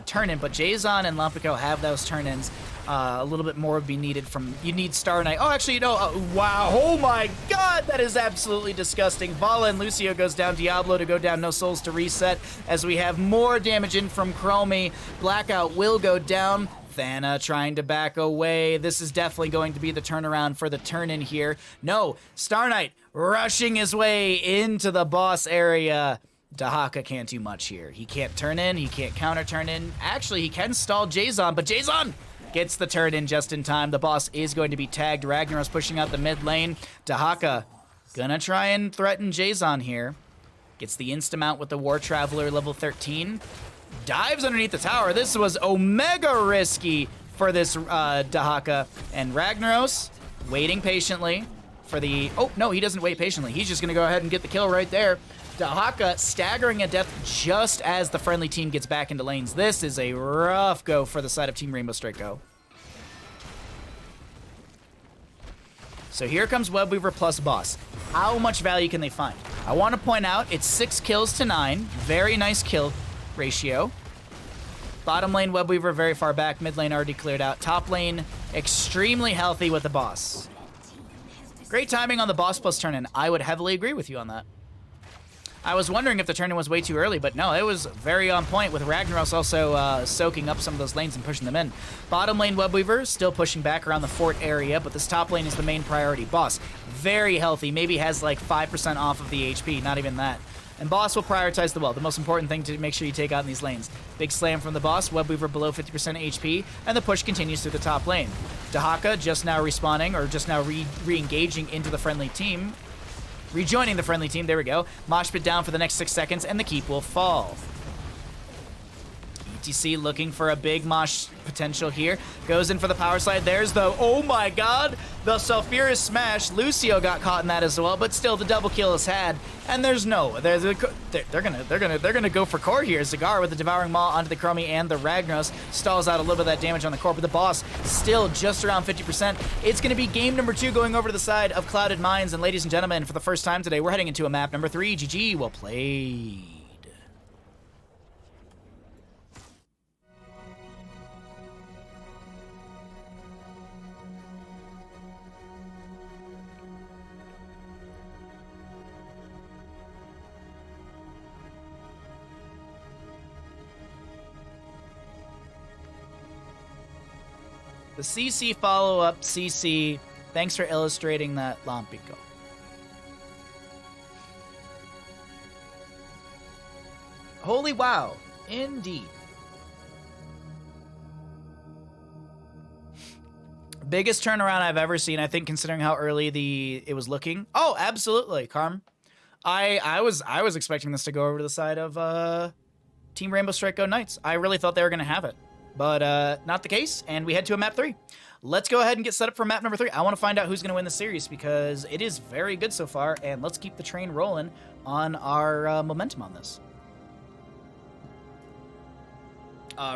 turn-in, but Jason and Lumpico have those turn-ins. A little bit more would be needed from... You need Star Knight. Oh, actually, no. Wow. Oh, my God. That is absolutely disgusting. Vala and Lucio goes down. Diablo to go down. No souls to reset as we have more damage in from Chromie. Blackout will go down. Thana trying to back away. This is definitely going to be the turnaround for the turn-in here. No, Star Knight rushing his way into the boss area. Dahaka can't do much here. He can't turn in. He can't counter turn in. Actually, he can stall Jason, but Jason gets the turn in just in time. The boss is going to be tagged. Ragnaros pushing out the mid lane. Dahaka gonna try and threaten Jason here. Gets the insta-mount with the War Traveler level 13. Dives underneath the tower. This was omega risky for this Dahaka. And Ragnaros waiting patiently for the... Oh, no, he doesn't wait patiently. He's just going to go ahead and get the kill right there. Dahaka staggering at death just as the friendly team gets back into lanes. This is a rough go for the side of Team Rainbow Strike Go. So here comes Webweaver plus boss. How much value can they find? I want to point out it's 6 kills to 9. Very nice kill ratio. Bottom lane Webweaver very far back. Mid lane already cleared out. Top lane extremely healthy with the boss. Great timing on the boss plus turn-in. I would heavily agree with you on that. I was wondering if the turn-in was way too early, but no, it was very on point with Ragnaros also soaking up some of those lanes and pushing them in. Bottom lane Webweaver still pushing back around the fort area, but this top lane is the main priority. Boss, very healthy, maybe has like 5% off of the HP, not even that. And boss will prioritize the well, the most important thing to make sure you take out in these lanes. Big slam from the boss, Webweaver below 50% HP, and the push continues through the top lane. Dahaka just now respawning, or just now re-engaging into the friendly team. Rejoining the friendly team, there we go. Mosh pit down for the next 6 seconds, and the keep will fall. ZTC looking for a big mosh potential here. Goes in for the power slide. There's the, oh my god, the Sulfurous Smash. Lucio got caught in that as well, but still the double kill is had. And there's no, they're gonna go for core here. Cigar with the Devouring Maw onto the Chromie and the Ragnaros stalls out a little bit of that damage on the core, but the boss still just around 50%. It's gonna be game number 2 going over to the side of Clouded Mines. And ladies and gentlemen, for the first time today, we're heading into a map number 3. GG, well played. The CC follow-up, CC, thanks for illustrating that Lampico. Holy wow, indeed. Biggest turnaround I've ever seen, I think, considering how early it was looking. Oh, absolutely, Carm. I was expecting this to go over to the side of Team Rainbow Strike Go Knights. I really thought they were going to have it. But not the case, and we head to a map 3. Let's go ahead and get set up for map number 3. I want to find out who's going to win the series because it is very good so far, and let's keep the train rolling on our momentum on this.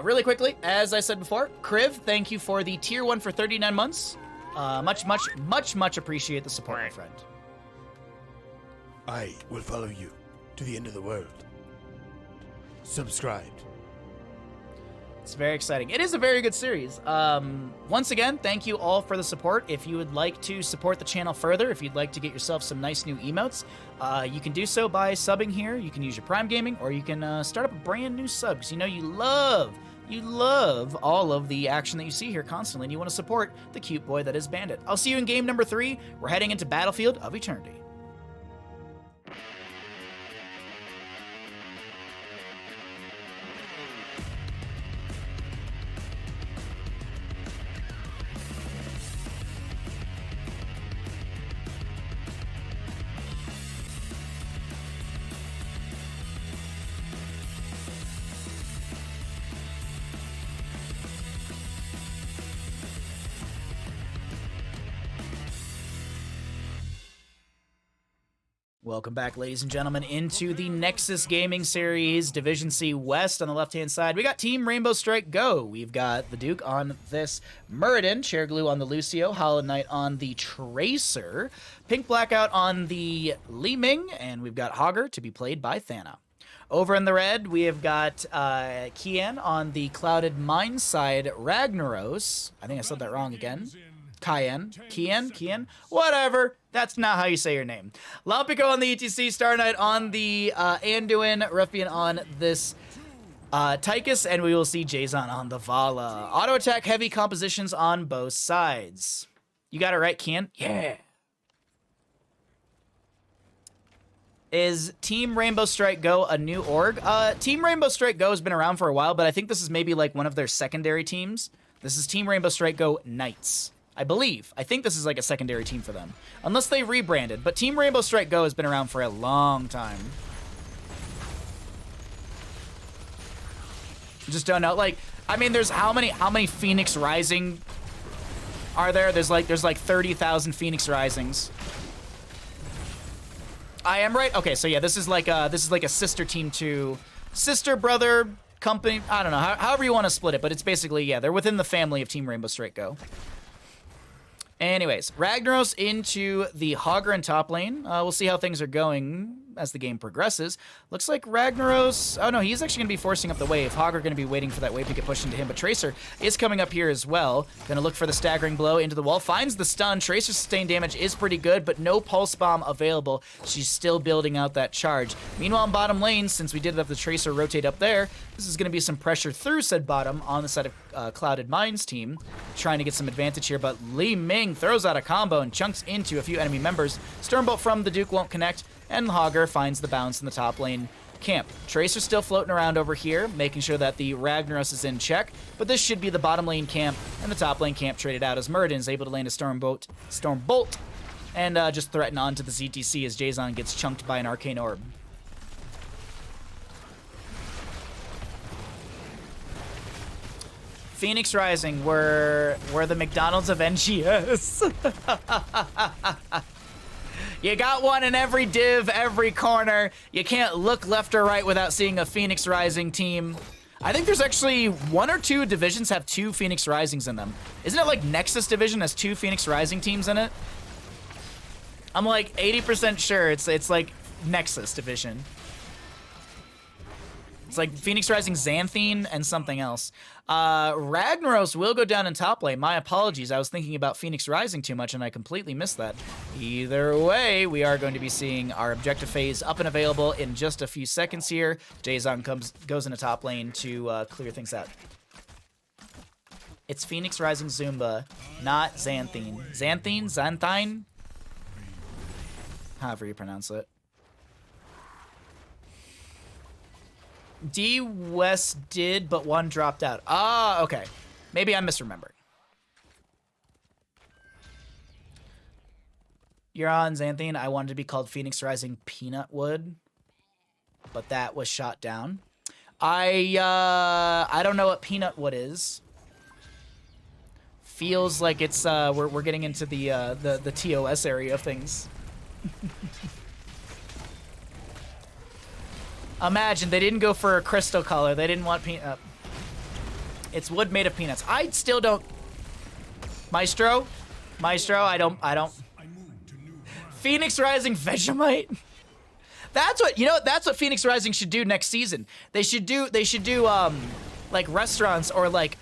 Really quickly, as I said before, Kriv, thank you for the tier 1 for 39 months. Much appreciate the support, my friend. I will follow you to the end of the world. Subscribed. It's very exciting. It is a very good series. Once again, thank you all for the support. If you would like to support the channel further, if you'd like to get yourself some nice new emotes, you can do so by subbing here. You can use your Prime Gaming, or you can start up a brand new sub, because you know you love all of the action that you see here constantly, and you want to support the cute boy that is Bandit. I'll see you in game number 3. We're heading into Battlefield of Eternity. Welcome back, ladies and gentlemen, into the Nexus Gaming Series, Division C West on the left-hand side. We got Team Rainbow Strike Go. We've got the Duke on this Muradin, Chair Glue on the Lucio, Hollow Knight on the Tracer, Pink Blackout on the Li Ming, and we've got Hogger to be played by Thana. Over in the red, we have got Kian on the Clouded Mine side, Ragnaros. I think I said that wrong again. Kian, whatever. That's not how you say your name. Lampico on the ETC, Star Knight on the Anduin, Ruffian on this Tychus, and we will see Jason on the Vala. Auto attack heavy compositions on both sides. You got it right, Kian? Yeah. Is Team Rainbow Strike Go a new org? Team Rainbow Strike Go has been around for a while, but I think this is maybe like one of their secondary teams. This is Team Rainbow Strike Go Knights. I believe. I think this is like a secondary team for them. Unless they rebranded. But Team Rainbow Strike Go has been around for a long time. Just don't know. Like, I mean, there's how many Phoenix Rising are there? There's like 30,000 Phoenix Risings. I am right? Okay, so yeah, this is like a sister team to sister brother company. I don't know. However you want to split it, but it's basically, yeah, they're within the family of Team Rainbow Strike Go. Anyways, Ragnaros into the Hogger in top lane. We'll see how things are going as the game progresses. Looks like Ragnaros... Oh, no, he's actually going to be forcing up the wave. Hogger going to be waiting for that wave to get pushed into him, but Tracer is coming up here as well. Going to look for the staggering blow into the wall. Finds the stun. Tracer's sustained damage is pretty good, but no pulse bomb available. She's still building out that charge. Meanwhile, in bottom lane, since we did have the Tracer rotate up there, this is going to be some pressure through said bottom on the side of Clouded Mines team, trying to get some advantage here, but Li Ming throws out a combo and chunks into a few enemy members. Stormbolt from the Duke won't connect, and Hogger finds the bounce in the top lane camp. Tracer's still floating around over here, making sure that the Ragnaros is in check, but this should be the bottom lane camp, and the top lane camp traded out as Muradin is able to land a Stormbolt, and just threaten onto the ZTC as Jason gets chunked by an Arcane Orb. Phoenix Rising were the McDonald's of NGS. You got one in every div, every corner. You can't look left or right without seeing a Phoenix Rising team. I think there's actually 1 or 2 divisions have 2 Phoenix Risings in them. Isn't it like Nexus division has 2 Phoenix Rising teams in it? I'm like 80% sure it's like Nexus division. It's like Phoenix Rising, Xanthine, and something else. Ragnaros will go down in top lane. My apologies. I was thinking about Phoenix Rising too much, and I completely missed that. Either way, we are going to be seeing our objective phase up and available in just a few seconds here. Jason goes into top lane to clear things out. It's Phoenix Rising Zumba, not Xanthine. Xanthine? Xanthine? However you pronounce it. D West did, but one dropped out. Ah, okay. Maybe I'm misremembering. You're on Xanthine. I wanted to be called Phoenix Rising Peanutwood, but that was shot down. I don't know what Peanutwood is. Feels like it's we're getting into the TOS area of things. Imagine, they didn't go for a crystal color. They didn't want peanut. It's wood made of peanuts. I still don't. Maestro, I don't. Phoenix Rising Vegemite. That's what, you know, that's what Phoenix Rising should do next season. They should do like restaurants or like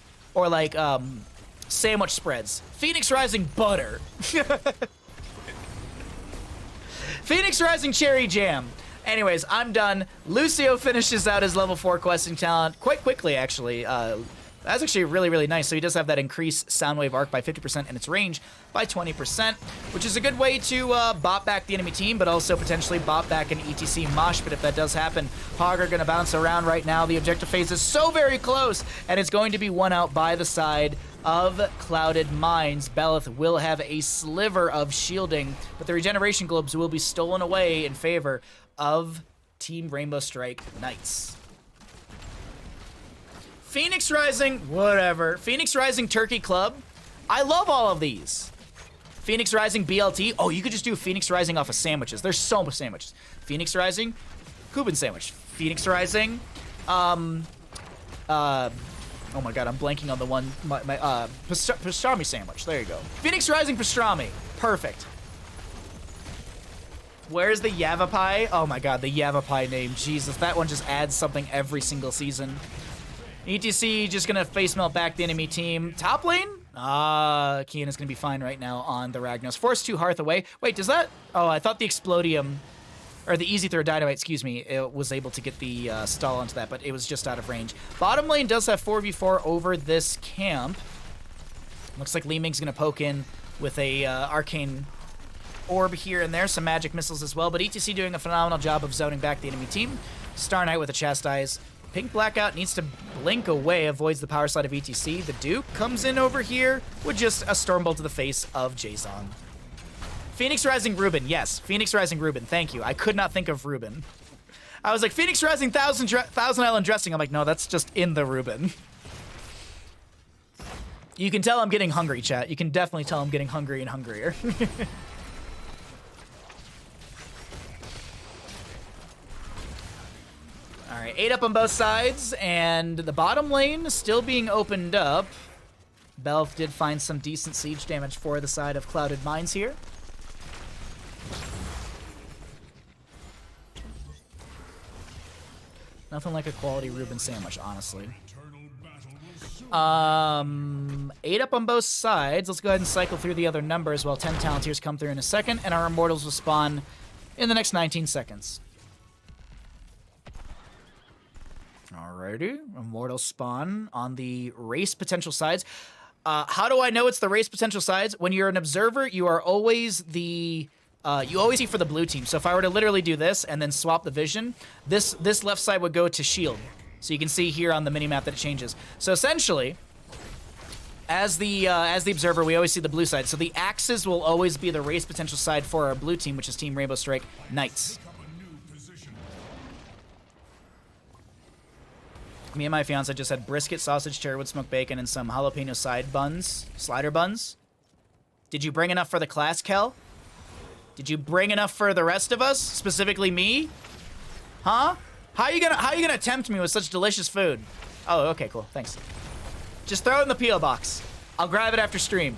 sandwich spreads. Phoenix Rising butter. Phoenix Rising cherry jam. Anyways, I'm done. Lucio finishes out his level 4 questing talent quite quickly, actually. That's actually really, really nice. So he does have that increased Soundwave arc by 50% and its range by 20%, which is a good way to bot back the enemy team, but also potentially bot back an ETC mosh pit if that does happen. Hog are going to bounce around right now. The objective phase is so very close, and it's going to be won out by the side of Clouded Mines. Belith will have a sliver of shielding, but the regeneration globes will be stolen away in favor of Team Rainbow Strike Knights. Phoenix Rising, whatever. Phoenix Rising Turkey Club. I love all of these. Phoenix Rising BLT. Oh, you could just do Phoenix Rising off of sandwiches. There's so much sandwiches. Phoenix Rising Cuban sandwich. Phoenix Rising. Oh my god, I'm blanking on the one. Pastrami sandwich. There you go. Phoenix Rising pastrami. Perfect. Where's the Yavapai? Oh my god, the Yavapai name. Jesus, that one just adds something every single season. ETC just gonna face melt back the enemy team. Top lane? Kian is gonna be fine right now on the Ragnos. Force 2 Hearth away. Wait, does that? Oh, I thought the Explodium, or the Easy Throw Dynamite, excuse me, it was able to get the stall onto that, but it was just out of range. Bottom lane does have 4v4 over this camp. Looks like Li Ming's gonna poke in with a Arcane Orb here and there, some magic missiles as well, but ETC doing a phenomenal job of zoning back the enemy team. Star Knight with a Chastise. Pink Blackout needs to blink away, avoids the power slide of ETC. The Duke comes in over here with just a Stormbolt to the face of Jason. Phoenix Rising Ruben, yes, Phoenix Rising Ruben, thank you. I could not think of Ruben. I was like, Phoenix Rising Thousand Island Dressing. I'm like, no, that's just in the Ruben. You can tell I'm getting hungry, chat. You can definitely tell I'm getting hungry and hungrier. All right, 8 up on both sides, and the bottom lane still being opened up. Belf did find some decent siege damage for the side of Clouded Mines here. Nothing like a quality Reuben sandwich, honestly. 8 up on both sides. Let's go ahead and cycle through the other numbers while 10 Talonteers come through in a second, and our Immortals will spawn in the next 19 seconds. Alrighty, Immortal spawn on the race potential sides. How do I know it's the race potential sides? When you're an observer, you are always the you always see for the blue team. So if I were to literally do this and then swap the vision, this left side would go to shield. So you can see here on the minimap that it changes. So essentially, as the observer, we always see the blue side. So the axes will always be the race potential side for our blue team, which is Team Rainbow Strike Knights. Me and my fiance just had brisket, sausage, cherrywood smoked bacon, and some jalapeno slider buns. Did you bring enough for the class, Kel? Did you bring enough for the rest of us? Specifically me? Huh? How you gonna tempt me with such delicious food? Oh, okay, cool. Thanks. Just throw it in the P.O. box. I'll grab it after stream.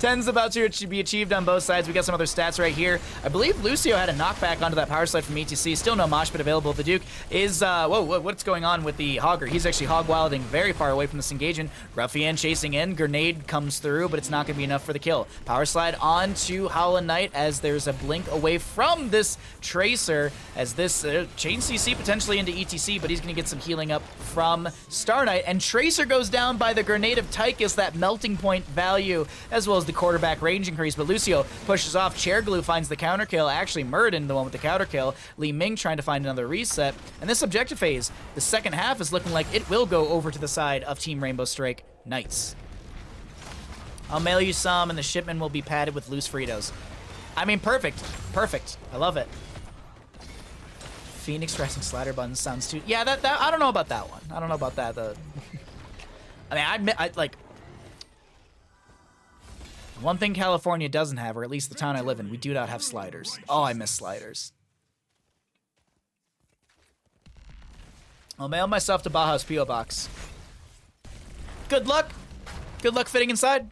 10's about to be achieved on both sides. We got some other stats right here. I believe Lucio had a knockback onto that power slide from ETC. Still no mosh pit available. The Duke is, whoa, what's going on with the Hogger? He's actually hog wilding very far away from this engagement. Ruffian chasing in. Grenade comes through, but it's not going to be enough for the kill. Power slide onto Howlin' Knight as there's a blink away from this Tracer, as this chain CC potentially into ETC, but he's going to get some healing up from Star Knight. And Tracer goes down by the grenade of Tychus, that melting point value, as well as the quarterback range increase, but Lucio pushes off. Chair Glue finds the counter kill. Actually, Murden, the one with the counter kill. Li Ming trying to find another reset. And this objective phase, the second half, is looking like it will go over to the side of Team Rainbow Strike Knights. I'll mail you some, and the shipment will be padded with loose Fritos. I mean, perfect. Perfect. I love it. Phoenix dressing slider buns sounds too... Yeah, that I don't know about that one. I don't know about that. I mean, I like... One thing California doesn't have, or at least the town I live in, we do not have sliders. Oh, I miss sliders. I'll mail myself to Baja's P.O. Box. Good luck. Good luck fitting inside.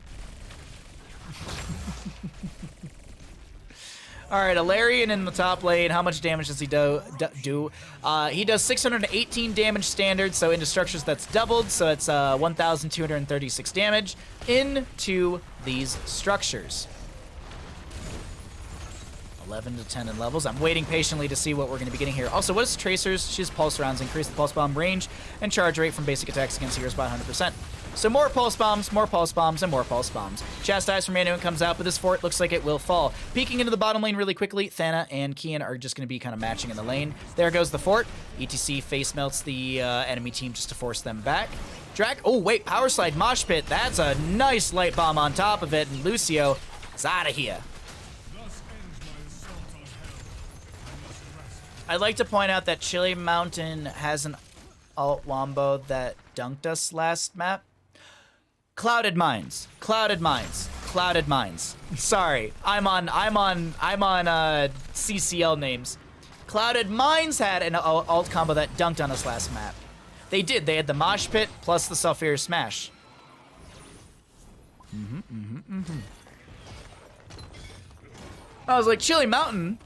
All right, Alarian in the top lane. How much damage does he do? He does 618 damage standard, so into structures that's doubled, so it's 1,236 damage into these structures. 11 to 10 in levels. I'm waiting patiently to see what we're going to be getting here. Also, what is Tracer's? She's pulse rounds. Increase the pulse bomb range and charge rate from basic attacks against heroes by 100%. So more pulse bombs, and more pulse bombs. Chastise from Manuin comes out, but this fort looks like it will fall. Peeking into the bottom lane really quickly, Thana and Kian are just going to be kind of matching in the lane. There goes the fort. ETC face melts the enemy team just to force them back. Oh, wait, power slide, mosh pit. That's a nice light bomb on top of it, and Lucio is out of here. I'd like to point out that Chili Mountain has an alt wombo that dunked us last map. Clouded Mines. Sorry, I'm on CCL names. Clouded Mines had an alt combo that dunked on us last map. They did. They had the mosh pit plus the Sulfur Smash. I was like, Chili Mountain?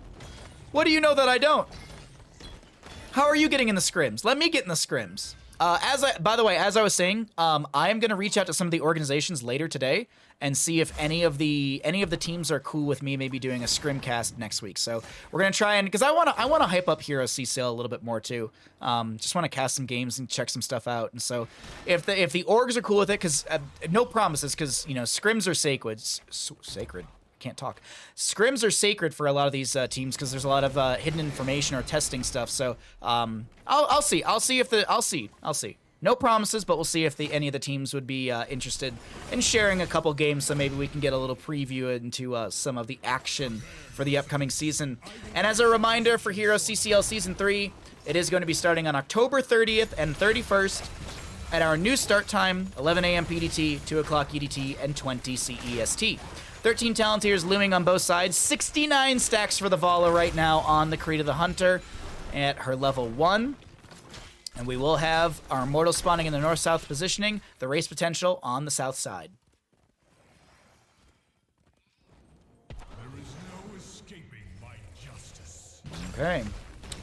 What do you know that I don't? How are you getting in the scrims? Let me get in the scrims. By the way, as I was saying, I am going to reach out to some of the organizations later today and see if any of the teams are cool with me maybe doing a scrim cast next week. So we're going to try and, because I want to hype up Hero CCL a little bit more too. Just want to cast some games and check some stuff out. And so if the orgs are cool with it, because no promises, because, you know, scrims are sacred. Can't talk. Scrims are sacred for a lot of these teams because there's a lot of hidden information or testing stuff. So I'll see. I'll see. No promises, but we'll see if any of the teams would be interested in sharing a couple games, so maybe we can get a little preview into some of the action for the upcoming season. And as a reminder for Hero CCL Season 3, it is going to be starting on October 30th and 31st at our new start time, 11 a.m. PDT, 2 o'clock EDT, and 20 CEST. 13 talent tiers looming on both sides. 69 stacks for the Vala right now on the Creed of the Hunter at her level 1. And we will have our Immortal spawning in the north-south positioning, the race potential on the south side. There is no escaping my justice. Okay.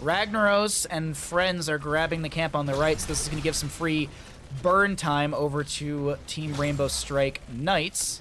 Ragnaros and friends are grabbing the camp on the right, so this is going to give some free burn time over to Team Rainbow Strike Knights.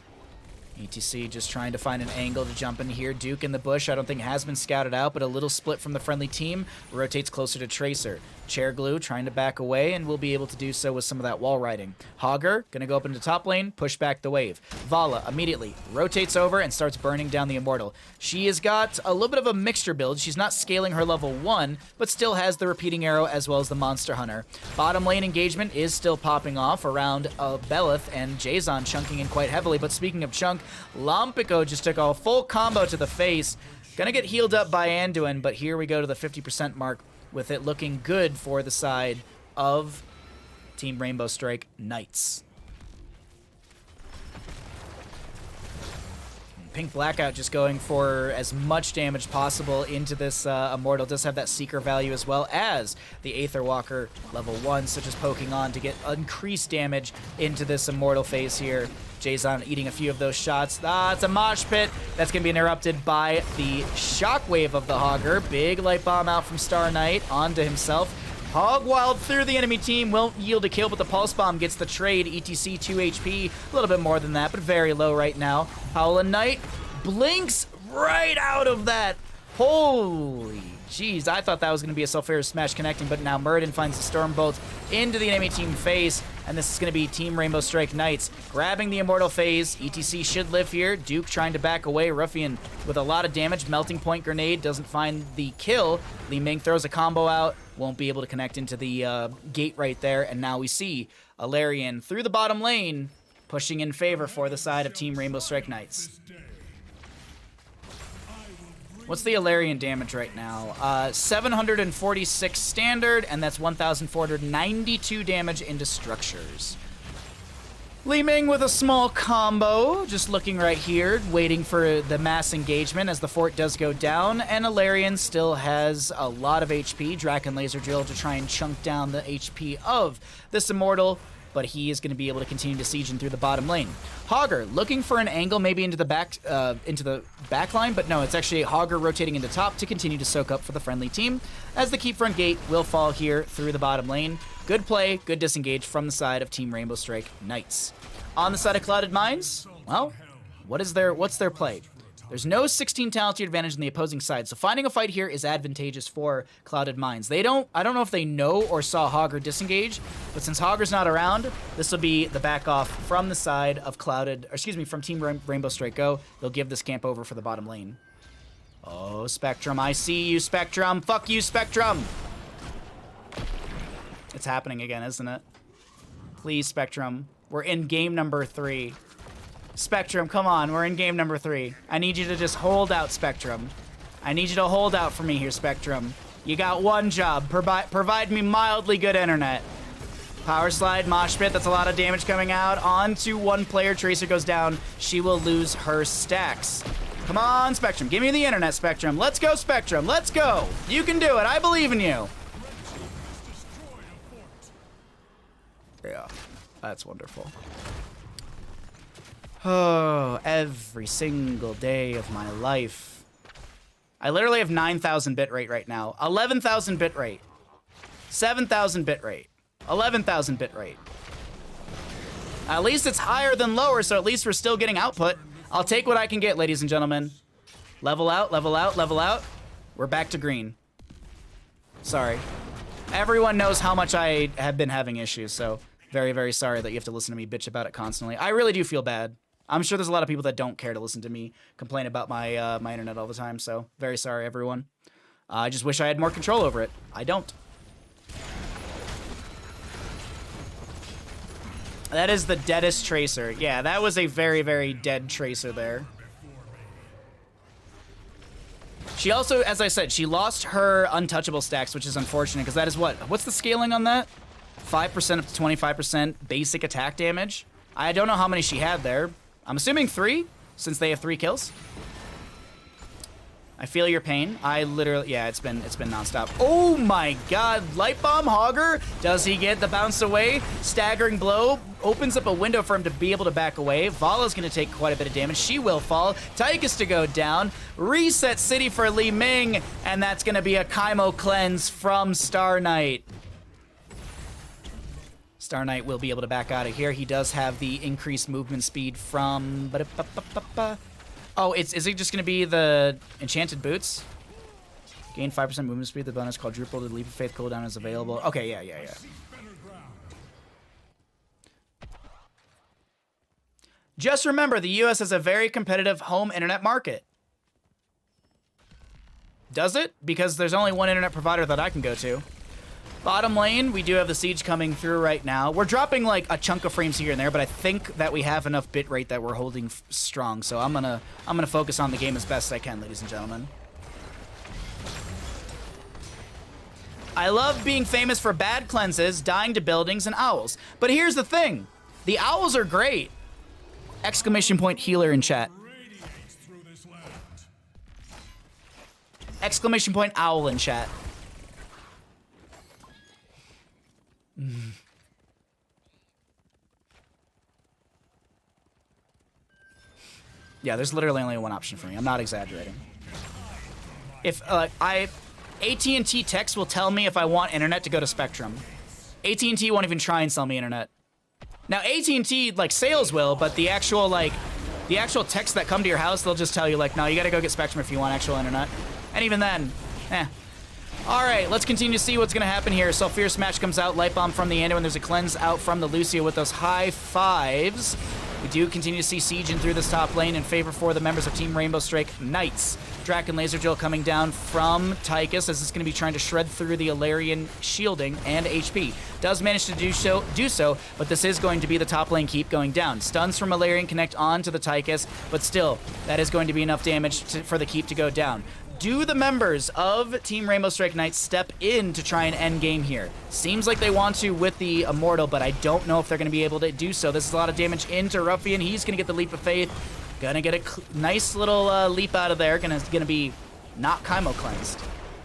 ETC just trying to find an angle to jump in here. Duke in the bush, I don't think has been scouted out, but a little split from the friendly team. Rotates closer to Tracer. Chair Glue trying to back away, and will be able to do so with some of that wall riding. Hogger gonna go up into top lane, push back the wave. Vala immediately rotates over and starts burning down the Immortal. She has got a little bit of a mixture build. She's not scaling her level 1, but still has the repeating arrow as well as the Monster Hunter. Bottom lane engagement is still popping off around Belith and Jason chunking in quite heavily, but speaking of chunk, Lompico just took a full combo to the face. Gonna get healed up by Anduin, but here we go to the 50% mark with it looking good for the side of Team Rainbow Strike Knights. Pink Blackout just going for as much damage possible into this Immortal. Does have that Seeker value as well as the Aether Walker level 1, so just poking on to get increased damage into this Immortal phase here. Jason eating a few of those shots. It's a mosh pit. That's going to be interrupted by the Shockwave of the Hogger. Big Light Bomb out from Star Knight onto himself. Hog Wild through the enemy team, won't yield a kill, but the Pulse Bomb gets the trade. ETC 2 HP, a little bit more than that, but very low right now. Howlin' Knight blinks right out of that. Holy jeez, I thought that was going to be a Sulfureous Smash connecting, but now Muradin finds the Storm Bolt into the enemy team face, and this is going to be Team Rainbow Strike Knights grabbing the Immortal phase. ETC should live here. Duke trying to back away. Ruffian with a lot of damage. Melting Point Grenade doesn't find the kill. Li Ming throws a combo out. Won't be able to connect into the gate right there, and now we see Alarian through the bottom lane, pushing in favor for the side of Team Rainbow Strike Knights. What's the Alarian damage right now? 746 standard, and that's 1,492 damage into structures. Li Ming with a small combo, just looking right here, waiting for the mass engagement as the fort does go down, and Alarian still has a lot of HP. Draken Laser Drill to try and chunk down the HP of this Immortal, but he is going to be able to continue to siege in through the bottom lane. Hogger looking for an angle maybe into the back line, but no, it's actually Hogger rotating into top to continue to soak up for the friendly team, as the keep front gate will fall here through the bottom lane. Good play, good disengage from the side of Team Rainbow Strike Knights. On the side of Clouded Mines, well, what's their play? There's no 16 talent tier advantage on the opposing side, so finding a fight here is advantageous for Clouded Mines. I don't know if they know or saw Hogger disengage, but since Hogger's not around, this will be the back off from the side of from Team Rainbow Strike Go. They'll give this camp over for the bottom lane. Oh, Spectrum, I see you, Spectrum. Fuck you, Spectrum. It's happening again, isn't it? Please, Spectrum. We're in game number 3. Spectrum, come on, we're in game number 3. I need you to just hold out, Spectrum. I need you to hold out for me here, Spectrum. You got one job. Provide me mildly good internet. Power Slide, Mosh Pit, that's a lot of damage coming out. Onto one player, Tracer goes down. She will lose her stacks. Come on, Spectrum, give me the internet, Spectrum. Let's go, Spectrum, let's go. You can do it, I believe in you. Yeah, that's wonderful. Oh, every single day of my life. I literally have 9,000 bitrate right now. 11,000 bitrate. 7,000 bitrate. 11,000 bitrate. At least it's higher than lower, so at least we're still getting output. I'll take what I can get, ladies and gentlemen. Level out, level out, level out. We're back to green. Sorry. Everyone knows how much I have been having issues, so very, very sorry that you have to listen to me bitch about it constantly. I really do feel bad. I'm sure there's a lot of people that don't care to listen to me complain about my my internet all the time, so very sorry, everyone. I just wish I had more control over it. I don't. That is the deadest Tracer. Yeah, that was a very, very dead Tracer there. She also, as I said, she lost her untouchable stacks, which is unfortunate, because that is what? What's the scaling on that? 5% up to 25% basic attack damage. I don't know how many she had there. I'm assuming 3, since they have 3 kills. I feel your pain. I literally, yeah, it's been nonstop. Oh my god, Light Bomb Hogger. Does he get the bounce away? Staggering blow opens up a window for him to be able to back away. Vala's gonna take quite a bit of damage. She will fall. Tychus to go down. Reset City for Li Ming, and that's gonna be a Kaimo cleanse from Star Knight. Star Knight will be able to back out of here. He does have the increased movement speed from... Oh, is it just going to be the Enchanted Boots? Gain 5% movement speed. The bonus quadrupled. The Leap of Faith cooldown is available. Okay, yeah. Just remember, the US has a very competitive home internet market. Does it? Because there's only one internet provider that I can go to. Bottom lane, we do have the siege coming through right now. We're dropping like a chunk of frames here and there, but I think that we have enough bitrate that we're holding strong. So I'm gonna focus on the game as best I can, ladies and gentlemen. I love being famous for bad cleanses, dying to buildings, and owls. But here's the thing. The owls are great. Exclamation point healer in chat. Radiates through this land. Exclamation point owl in chat. Yeah, there's literally only one option for me. I'm not exaggerating. If AT&T text will tell me if I want internet to go to Spectrum. AT&T won't even try and sell me internet. Now AT&T like sales will, but the actual texts that come to your house, they'll just tell you like, no, you gotta go get Spectrum if you want actual internet. And even then, All right, let's continue to see what's gonna happen here. Sulfur Smash comes out, Light Bomb from the Ando, and there's a cleanse out from the Lucio with those high fives. We do continue to see Siege in through this top lane in favor for the members of Team Rainbow Strike Knights. Draken Laser Drill coming down from Tychus as it's going to be trying to shred through the Alarian shielding and HP. Does manage to do so, but this is going to be the top lane keep going down. Stuns from Alarian connect on to the Tychus, but still, that is going to be enough damage for the keep to go down. Do the members of Team Rainbow Strike Knights step in to try and end game here? Seems like they want to with the Immortal, but I don't know if they're going to be able to do so. This is a lot of damage into Ruffian. He's going to get the Leap of Faith. Gonna get a nice little leap out of there. Gonna be not Chymo cleansed.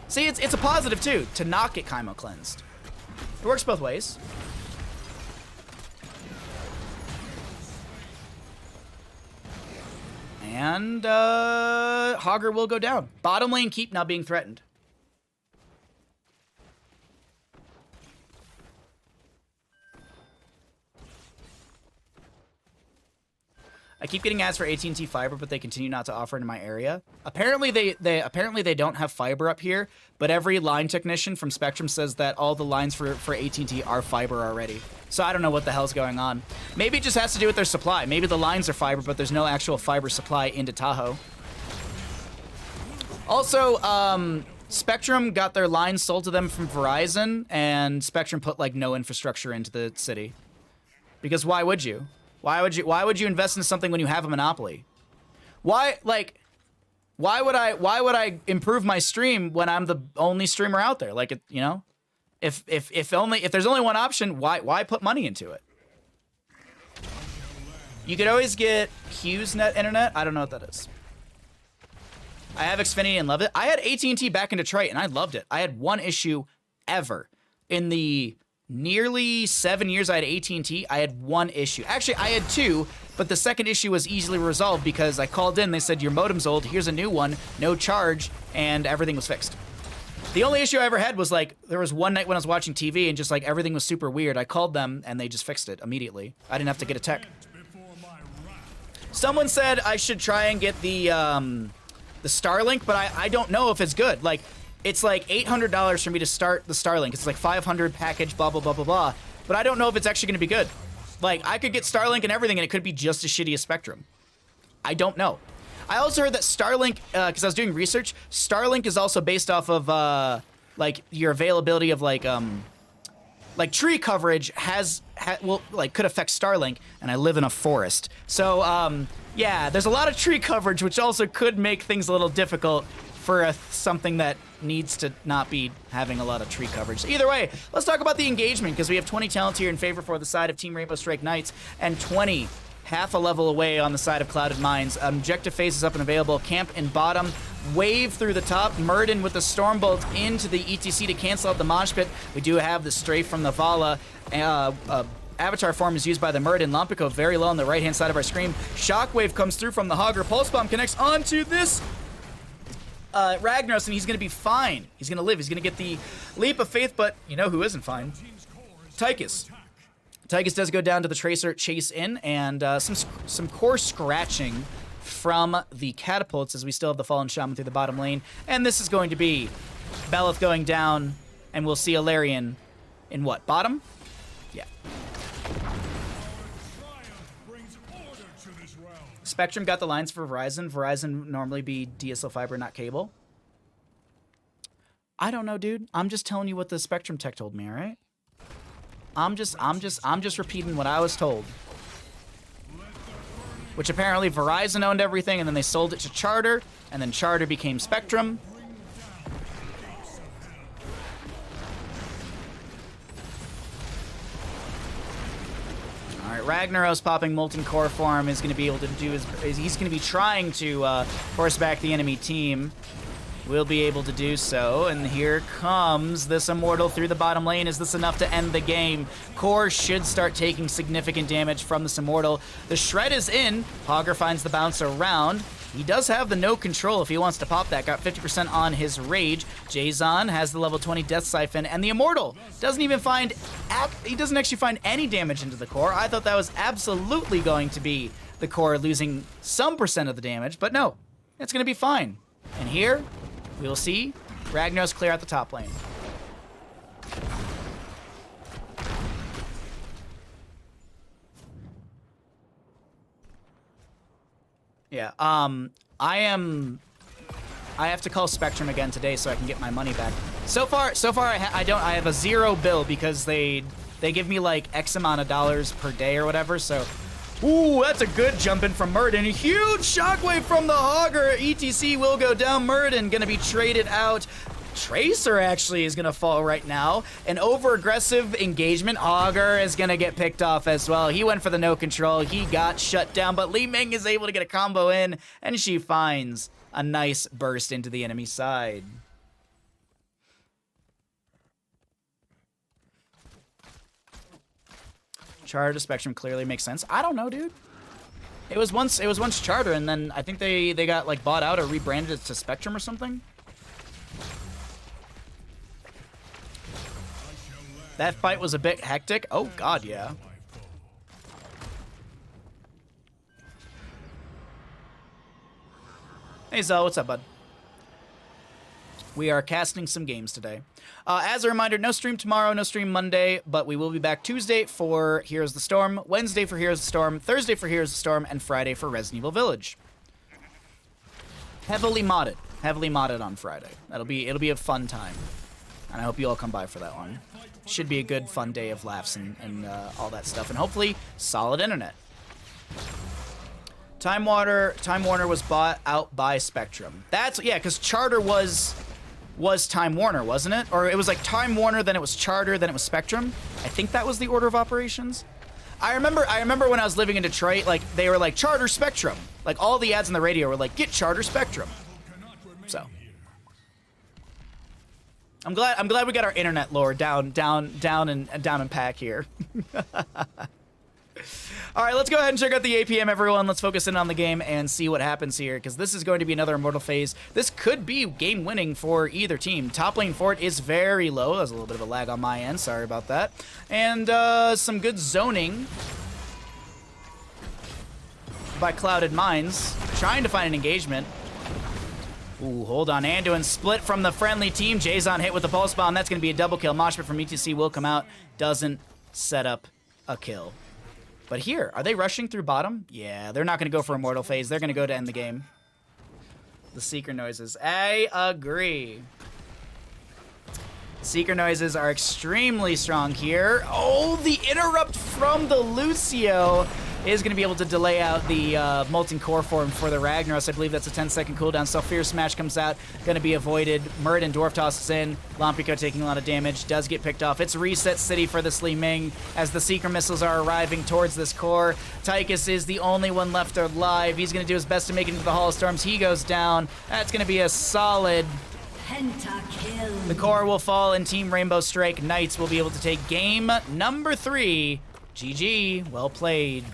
See, it's a positive too to not get Chymo cleansed. It works both ways. And Hogger will go down. Bottom lane keep now being threatened. I keep getting ads for AT&T fiber, but they continue not to offer it in my area. Apparently they don't have fiber up here, but every line technician from Spectrum says that all the lines for AT&T are fiber already. So I don't know what the hell's going on. Maybe it just has to do with their supply. Maybe the lines are fiber, but there's no actual fiber supply into Tahoe. Also, Spectrum got their lines sold to them from Verizon, and Spectrum put like no infrastructure into the city. Because why would you? Why would you invest in something when you have a monopoly? Why would I improve my stream when I'm the only streamer out there? Like, you know, if there's only one option, why put money into it? You could always get HughesNet internet. I don't know what that is. I have Xfinity and love it. I had AT&T back in Detroit and I loved it. I had one issue ever in the nearly 7 years I had AT&T, I had one issue. Actually, I had two, but the second issue was easily resolved because I called in, they said, your modem's old, here's a new one, no charge, and everything was fixed. The only issue I ever had was like, there was one night when I was watching TV and just like everything was super weird. I called them and they just fixed it immediately. I didn't have to get a tech. Someone said I should try and get the Starlink, but I don't know if it's good. Like, it's like $800 for me to start the Starlink. It's like 500 package, blah, blah, blah, blah, blah. But I don't know if it's actually going to be good. Like, I could get Starlink and everything, and it could be just as shitty as Spectrum. I don't know. I also heard that Starlink, because I was doing research, Starlink is also based off of, like, your availability of, like tree coverage could affect Starlink, and I live in a forest. So, yeah, there's a lot of tree coverage, which also could make things a little difficult for something that needs to not be having a lot of tree coverage. Either way, let's talk about the engagement, because we have 20 talent here in favor for the side of Team Rainbow Strike Knights, and 20 half a level away on the side of Clouded Mines. Objective phase is up and available. Camp in bottom. Wave through the top. Murden with the Stormbolt into the ETC to cancel out the Mosh Pit. We do have the Strafe from the Vala. Avatar form is used by the Murden. Lompico very low on the right-hand side of our screen. Shockwave comes through from the Hogger. Pulse Bomb connects onto this Ragnaros, and he's going to be fine. He's going to live. He's going to get the Leap of Faith, but you know who isn't fine? Tychus. Tychus does go down to the Tracer, chase in, and some core scratching from the catapults as we still have the Fallen Shaman through the bottom lane. And this is going to be Belith going down, and we'll see Alarian in what? Bottom? Yeah. Spectrum got the lines for Verizon. Verizon normally be DSL fiber, not cable. I don't know, dude. I'm just telling you what the Spectrum tech told me, all right? I'm just repeating what I was told. Which apparently Verizon owned everything, and then they sold it to Charter, and then Charter became Spectrum. Ragnaros popping Molten Core Form is going to be able to do he's going to be trying to force back the enemy team. Will be able to do so, and here comes this Immortal through the bottom lane. Is this enough to end the game? Core should start taking significant damage from this Immortal. The Shred is in. Hogger finds the bounce around. He does have the no control if he wants to pop that. Got 50% on his Rage. Jason has the level 20 Death Siphon, and the Immortal doesn't even find... he doesn't actually find any damage into the Core. I thought that was absolutely going to be the Core losing some percent of the damage, but no. It's going to be fine. And here... we will see Ragnaros clear out the top lane. Yeah, I have to call Spectrum again today so I can get my money back. So far I have a 0 bill because they give me like X amount of dollars per day or whatever, so ooh, that's a good jump in from Murden. Huge shockwave from the Hogger. ETC will go down. Murden gonna be traded out. Tracer actually is gonna fall right now. An over-aggressive engagement. Hogger is gonna get picked off as well. He went for the no control. He got shut down, but Li Ming is able to get a combo in, and she finds a nice burst into the enemy side. Charter to Spectrum clearly makes sense. I don't know, dude. It was once Charter, and then I think they got like bought out or rebranded it to Spectrum or something. That fight was a bit hectic. Oh god, yeah. Hey Zell, what's up, bud? We are casting some games today. As a reminder, no stream tomorrow, no stream Monday, but we will be back Tuesday for Heroes of the Storm, Wednesday for Heroes of the Storm, Thursday for Heroes of the Storm, and Friday for Resident Evil Village. Heavily modded on Friday. It'll be a fun time, and I hope you all come by for that one. Should be a good, fun day of laughs and all that stuff, and hopefully solid internet. Time Warner was bought out by Spectrum. That's yeah, because Charter was Time Warner, wasn't it? Or it was like Time Warner, then it was Charter, then it was Spectrum. I think that was the order of operations. I remember when I was living in Detroit, like they were like Charter Spectrum. Like all the ads on the radio were like, get Charter Spectrum. So I'm glad we got our internet lore down and pack here. All right, let's go ahead and check out the APM, everyone. Let's focus in on the game and see what happens here, because this is going to be another Immortal phase. This could be game-winning for either team. Top lane for it is very low. There's a little bit of a lag on my end. Sorry about that. And some good zoning by Clouded Minds, trying to find an engagement. Ooh, hold on. Anduin split from the friendly team. Jason hit with the Pulse Bomb. That's going to be a double kill. Moshpit from ETC will come out. Doesn't set up a kill. But here, are they rushing through bottom? Yeah, they're not going to go for Immortal phase. They're going to go to end the game. The Seeker noises. I agree. Seeker noises are extremely strong here. Oh, the interrupt from the Lucio is going to be able to delay out the Molten Core Form for the Ragnaros. I believe that's a 10-second cooldown. So Fierce Smash comes out, going to be avoided. Murd and Dwarf tosses in. Lampico taking a lot of damage, does get picked off. It's Reset City for this Li Ming as the Seeker missiles are arriving towards this core. Tychus is the only one left alive. He's going to do his best to make it into the Hall of Storms. He goes down. That's going to be a solid pentakill. The core will fall, and Team Rainbow Strike Knights will be able to take game number 3. GG, well played.